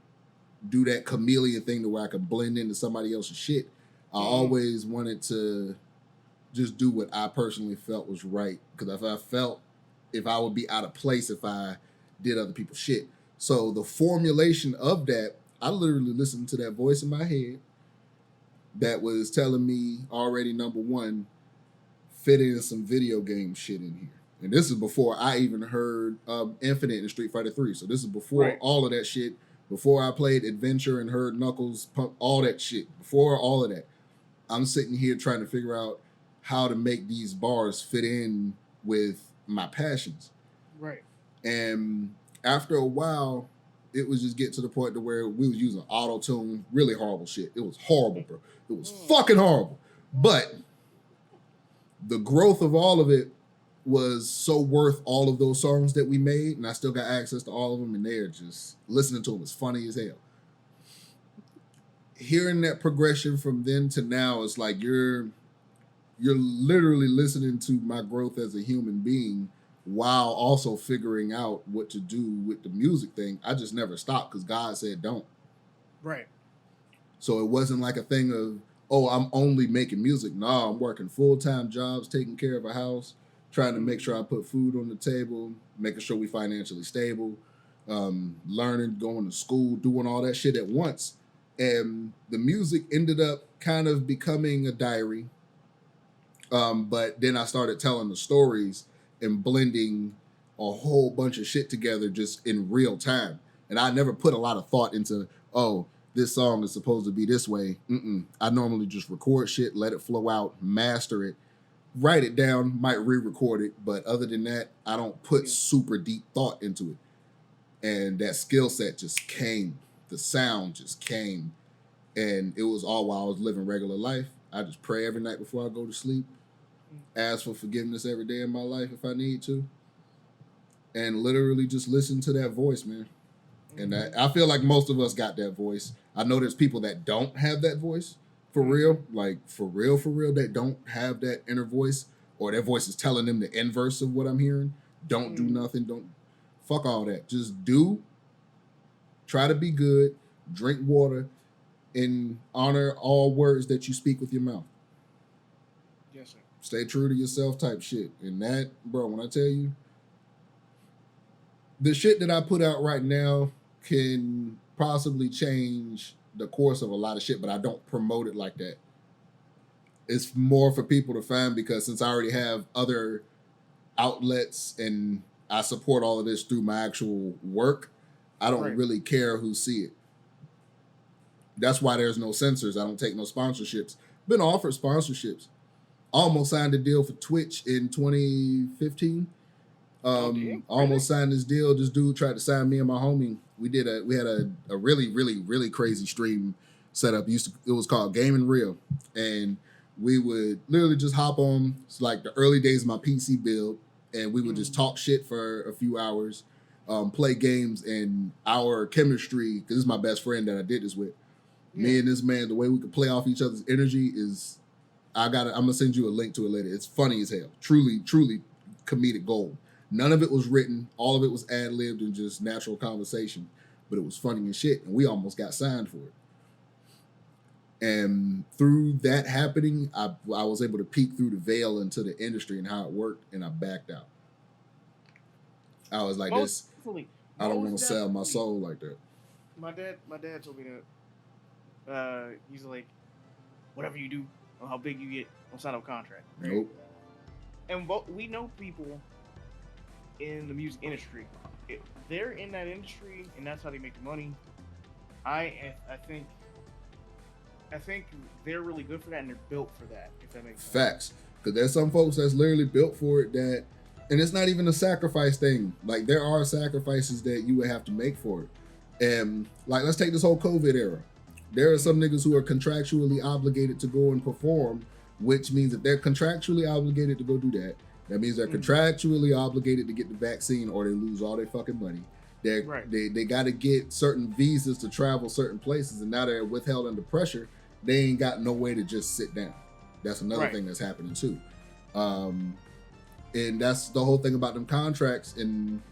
[SPEAKER 2] do that chameleon thing to where I could blend into somebody else's shit. I always wanted to just do what I personally felt was right. Because if I felt if I would be out of place if I did other people's shit. So the formulation of that, I literally listened to that voice in my head that was telling me already, number one, fit in some video game shit in here. And this is before I even heard Infinite and Street Fighter 3. So this is before all of that shit. Before I played Adventure and heard Knuckles pump, all that shit. Before all of that, I'm sitting here trying to figure out how to make these bars fit in with my passions.
[SPEAKER 3] Right.
[SPEAKER 2] And after a while, it was just get to the point to where we was using auto-tune, really horrible shit. It was horrible, bro. It was fucking horrible. But the growth of all of it was so worth all of those songs that we made, and I still got access to all of them, and they're just, listening to them is funny as hell. Hearing that progression from then to now, it's like you're literally listening to my growth as a human being while also figuring out what to do with the music thing. I just never stopped because God said don't.
[SPEAKER 3] Right.
[SPEAKER 2] So it wasn't like a thing of, oh, I'm only making music. No, I'm working full-time jobs, taking care of a house, trying to make sure I put food on the table, making sure we financially stable, learning, going to school, doing all that shit at once. And the music ended up kind of becoming a diary. But then I started telling the stories and blending a whole bunch of shit together just in real time. And I never put a lot of thought into, oh, this song is supposed to be this way. I normally just record shit, let it flow out, master it, write it down, might re-record it. But other than that, I don't put super deep thought into it. And that skill set just came. The sound just came. And it was all while I was living regular life. I just pray every night before I go to sleep. Ask for forgiveness every day in my life if I need to. And literally just listen to that voice, man. And I feel like most of us got that voice. I know there's people that don't have that voice for real. Like, for real, that don't have that inner voice. Or their voice is telling them the inverse of what I'm hearing. Don't do nothing. Don't. Fuck all that. Just do. Try to be good. Drink water. And honor all words that you speak with your mouth.
[SPEAKER 3] Yes, sir.
[SPEAKER 2] Stay true to yourself type shit. And that, bro, when I tell you, the shit that I put out right now can possibly change the course of a lot of shit, but I don't promote it like that. It's more for people to find because since I already have other outlets and I support all of this through my actual work, I don't really care who see it. That's why there's no censors. I don't take no sponsorships. Been offered sponsorships. Almost signed a deal for Twitch in 2015.
[SPEAKER 3] Dang,
[SPEAKER 2] I almost signed this deal. This dude tried to sign me and my homie. We had a really crazy stream setup. It was called Game and Real, and we would literally just hop on. It's like the early days of my PC build, and we would just talk shit for a few hours, play games, and our chemistry. Because this is my best friend that I did this with. Yeah. Me and this man, the way we could play off each other's energy is. I'm gonna send you a link to it later. It's funny as hell. Truly comedic gold. None of it was written. All of it was ad-libbed and just natural conversation. But it was funny as shit, and we almost got signed for it. And through that happening, I was able to peek through the veil into the industry and how it worked, and I backed out. I was like, I don't want to sell my soul like that.
[SPEAKER 3] My dad told me that he's like, whatever you do, or how big you get, don't sign up a contract. Right?
[SPEAKER 2] Nope.
[SPEAKER 3] And we know people in the music industry. If they're in that industry and that's how they make the money, I think they're really good for that, and they're built for that, if that makes sense.
[SPEAKER 2] Facts. Because there's some folks that's literally built for it that, and it's not even a sacrifice thing. Like, there are sacrifices that you would have to make for it. And, like, let's take this whole COVID era. There are some niggas who are contractually obligated to go and perform, which means if they're contractually obligated to go do that, that means they're contractually obligated to get the vaccine or they lose all their fucking money. They got to get certain visas to travel certain places, and now they're withheld under pressure. They ain't got no way to just sit down. That's another thing that's happening too. And that's the whole thing about them contracts. And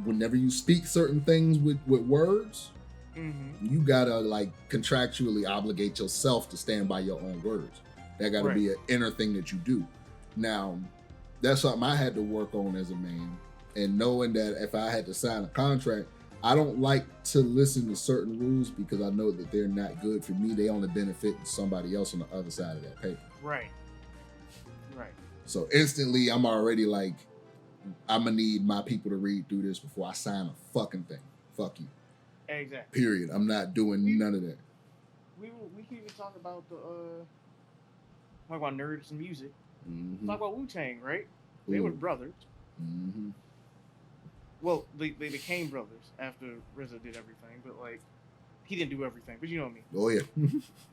[SPEAKER 2] whenever you speak certain things with words, you gotta like contractually obligate yourself to stand by your own words. That gotta be an inner thing that you do. Now, that's something I had to work on as a man. And knowing that if I had to sign a contract, I don't like to listen to certain rules because I know that they're not good for me. They only benefit somebody else on the other side of that paper.
[SPEAKER 3] Right.
[SPEAKER 2] So instantly, I'm already like, I'm gonna need my people to read through this before I sign a fucking thing. Fuck you.
[SPEAKER 3] Exactly.
[SPEAKER 2] Period. I'm not doing none of that.
[SPEAKER 3] We can even talk about nerds and music. Talk about Wu-Tang, right? They were brothers. Well, they became brothers after RZA did everything, but like he didn't do everything, but you know what I mean.
[SPEAKER 2] Oh yeah.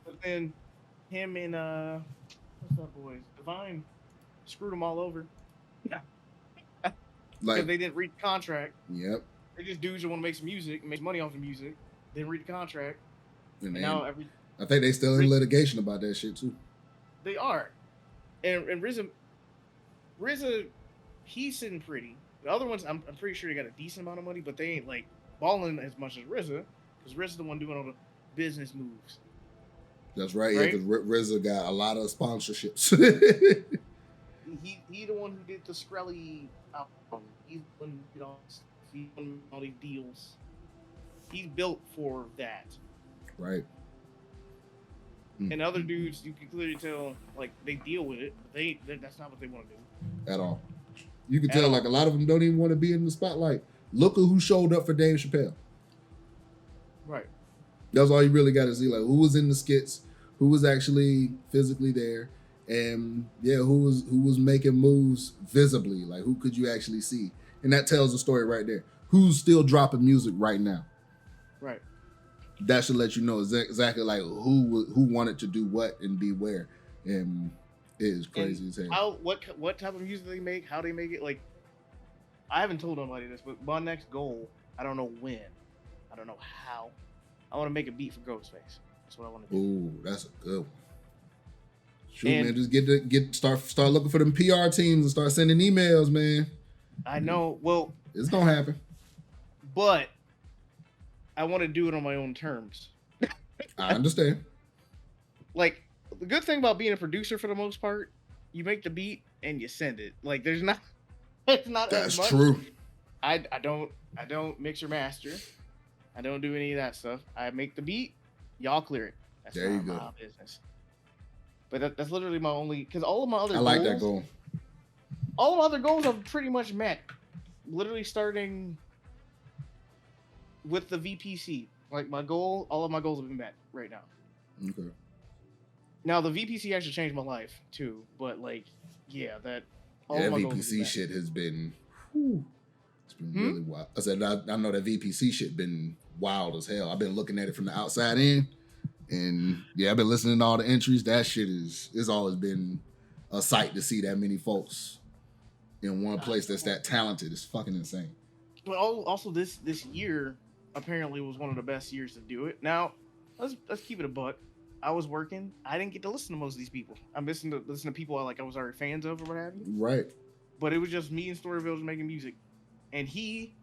[SPEAKER 3] But then him and what's that boys? Divine screwed them all over. Yeah. Because they didn't read the contract.
[SPEAKER 2] Yep.
[SPEAKER 3] They're just dudes who want to make some music and make money off the music. Didn't read the contract.
[SPEAKER 2] And
[SPEAKER 3] now
[SPEAKER 2] I think they still in litigation about that shit too.
[SPEAKER 3] They are. And RZA, he's sitting pretty. The other ones, I'm pretty sure they got a decent amount of money, but they ain't like balling as much as RZA, because RZA's the one doing all the business moves.
[SPEAKER 2] That's right. Yeah, because RZA got a lot of sponsorships.
[SPEAKER 3] he the one who did the Skrelly album. He's the one who did all these deals. He's built for that.
[SPEAKER 2] Right.
[SPEAKER 3] And other dudes, you can clearly tell, like, they deal with it, but that's not what they want to do.
[SPEAKER 2] At all. You can tell, like, a lot of them don't even want to be in the spotlight. Look at who showed up for Dave Chappelle.
[SPEAKER 3] Right.
[SPEAKER 2] That's all you really got to see. Like, who was in the skits, who was actually physically there, and, yeah, who was making moves visibly. Like, who could you actually see? And that tells the story right there. Who's still dropping music right now?
[SPEAKER 3] Right.
[SPEAKER 2] That should let you know exactly like who wanted to do what and be where, and it is crazy as hell.
[SPEAKER 3] What type of music they make, how they make it. Like, I haven't told nobody this, but my next goal, I don't know when, I don't know how. I want to make a beat for Ghostface. That's what I want to do.
[SPEAKER 2] Ooh, that's a good one. Shoot, man, just start looking for them PR teams and start sending emails, man.
[SPEAKER 3] I know. Well,
[SPEAKER 2] it's gonna happen,
[SPEAKER 3] but I want to do it on my own terms.
[SPEAKER 2] I understand.
[SPEAKER 3] Like, the good thing about being a producer for the most part, you make the beat and you send it. Like, it's not
[SPEAKER 2] That's
[SPEAKER 3] as much.
[SPEAKER 2] True.
[SPEAKER 3] I don't mix or master. I don't do any of that stuff. I make the beat, y'all clear it. That's
[SPEAKER 2] there you
[SPEAKER 3] not
[SPEAKER 2] go.
[SPEAKER 3] my business. But that's literally my only, because all of my other
[SPEAKER 2] I like that goal.
[SPEAKER 3] All of my other goals are pretty much met. Literally starting with the VPC. Like, my goal, all of my goals have been met right now.
[SPEAKER 2] Okay.
[SPEAKER 3] Now, the VPC actually changed my life, too. But, like, yeah, that...
[SPEAKER 2] All that VPC shit has been... Whew. It's been really wild. I said, I know that VPC shit been wild as hell. I've been looking at it from the outside in, and yeah, I've been listening to all the entries. That shit it's always been a sight to see that many folks in one place that's that talented. It's fucking insane.
[SPEAKER 3] But also this year apparently was one of the best years to do it. Now, let's keep it a buck. I was working. I didn't get to listen to most of these people. I'm listening to people I was already fans of or what have you.
[SPEAKER 2] Right.
[SPEAKER 3] But it was just me and Storyville making music, and he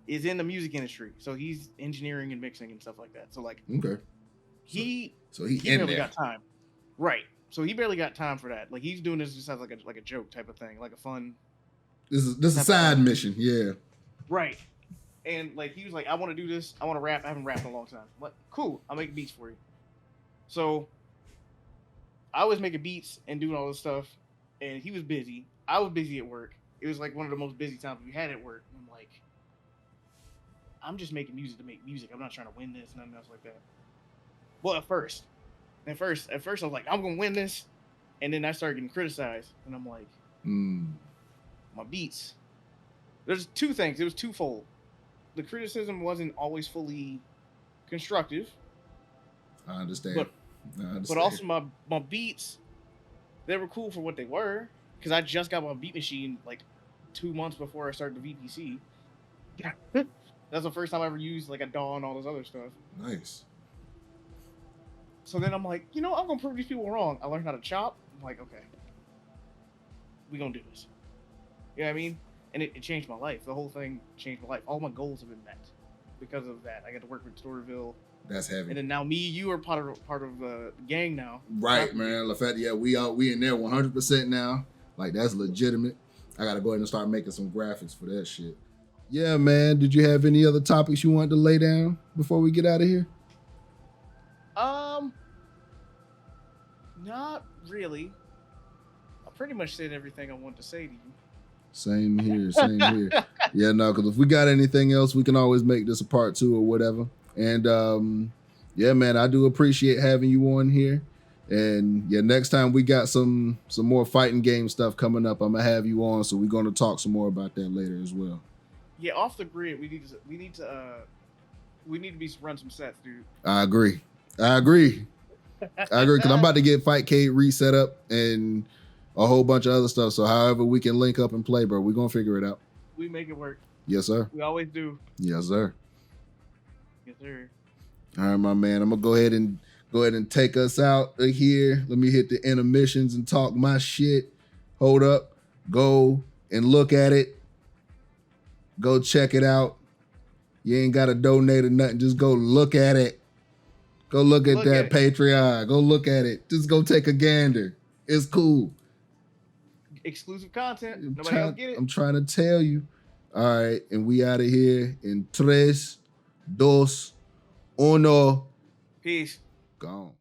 [SPEAKER 3] is in the music industry, so he's engineering and mixing and stuff like that. So like,
[SPEAKER 2] okay,
[SPEAKER 3] he
[SPEAKER 2] in
[SPEAKER 3] barely
[SPEAKER 2] there.
[SPEAKER 3] got time, right? So he barely got time for that. Like he's doing this just as like a joke type of thing, like a fun.
[SPEAKER 2] This is a side mission, yeah.
[SPEAKER 3] Right, and like he was like, I want to do this. I want to rap. I haven't rapped in a long time. What? Cool. I'll make beats for you. So I was making beats and doing all this stuff, and he was busy. I was busy at work. It was like one of the most busy times we had at work. And I'm like, I'm just making music to make music. I'm not trying to win this, nothing else like that. Well, at first I was like, I'm gonna win this, and then I started getting criticized, and I'm like, my beats. There's two things. It was twofold. The criticism wasn't always fully constructive.
[SPEAKER 2] I understand.
[SPEAKER 3] But also my beats, they were cool for what they were, because I just got my beat machine like 2 months before I started the VPC. That's the first time I ever used like a DAW and all this other stuff.
[SPEAKER 2] Nice.
[SPEAKER 3] So then I'm like, I'm gonna prove these people wrong. I learned how to chop. I'm like, okay, we gonna do this. You know what I mean? And it changed my life. The whole thing changed my life. All my goals have been met because of that. I got to work with Storyville.
[SPEAKER 2] That's heavy.
[SPEAKER 3] And then now you are part of the gang now.
[SPEAKER 2] Right, man. The fact, yeah, we in there 100% now. Like, that's legitimate. I got to go ahead and start making some graphics for that shit. Yeah, man. Did you have any other topics you wanted to lay down before we get out of here?
[SPEAKER 3] Not really. I pretty much said everything I wanted to say to you.
[SPEAKER 2] Same here. Yeah, no, because if we got anything else, we can always make this a part 2 or whatever. And yeah, man, I do appreciate having you on here. And yeah, next time we got some more fighting game stuff coming up, I'm gonna have you on, so we're gonna talk some more about that later as well.
[SPEAKER 3] Yeah, off the grid, we need to run some sets, dude.
[SPEAKER 2] I agree because I'm about to get Fightcade reset up and a whole bunch of other stuff. So however we can link up and play, bro, we're gonna figure it out.
[SPEAKER 3] We make it work.
[SPEAKER 2] Yes, sir.
[SPEAKER 3] We always do.
[SPEAKER 2] Yes, sir.
[SPEAKER 3] Yes, sir.
[SPEAKER 2] All right, my man. I'm gonna go ahead and take us out of here. Let me hit the intermissions and talk my shit. Hold up. Go and look at it. Go check it out. You ain't gotta donate or nothing. Just go look at it. Go look at that Patreon. Go look at it. Just go take a gander. It's cool.
[SPEAKER 3] Exclusive content. Nobody else get it.
[SPEAKER 2] I'm trying to tell you. All right, and we out of here in 3, 2, 1.
[SPEAKER 3] Peace.
[SPEAKER 2] Gone.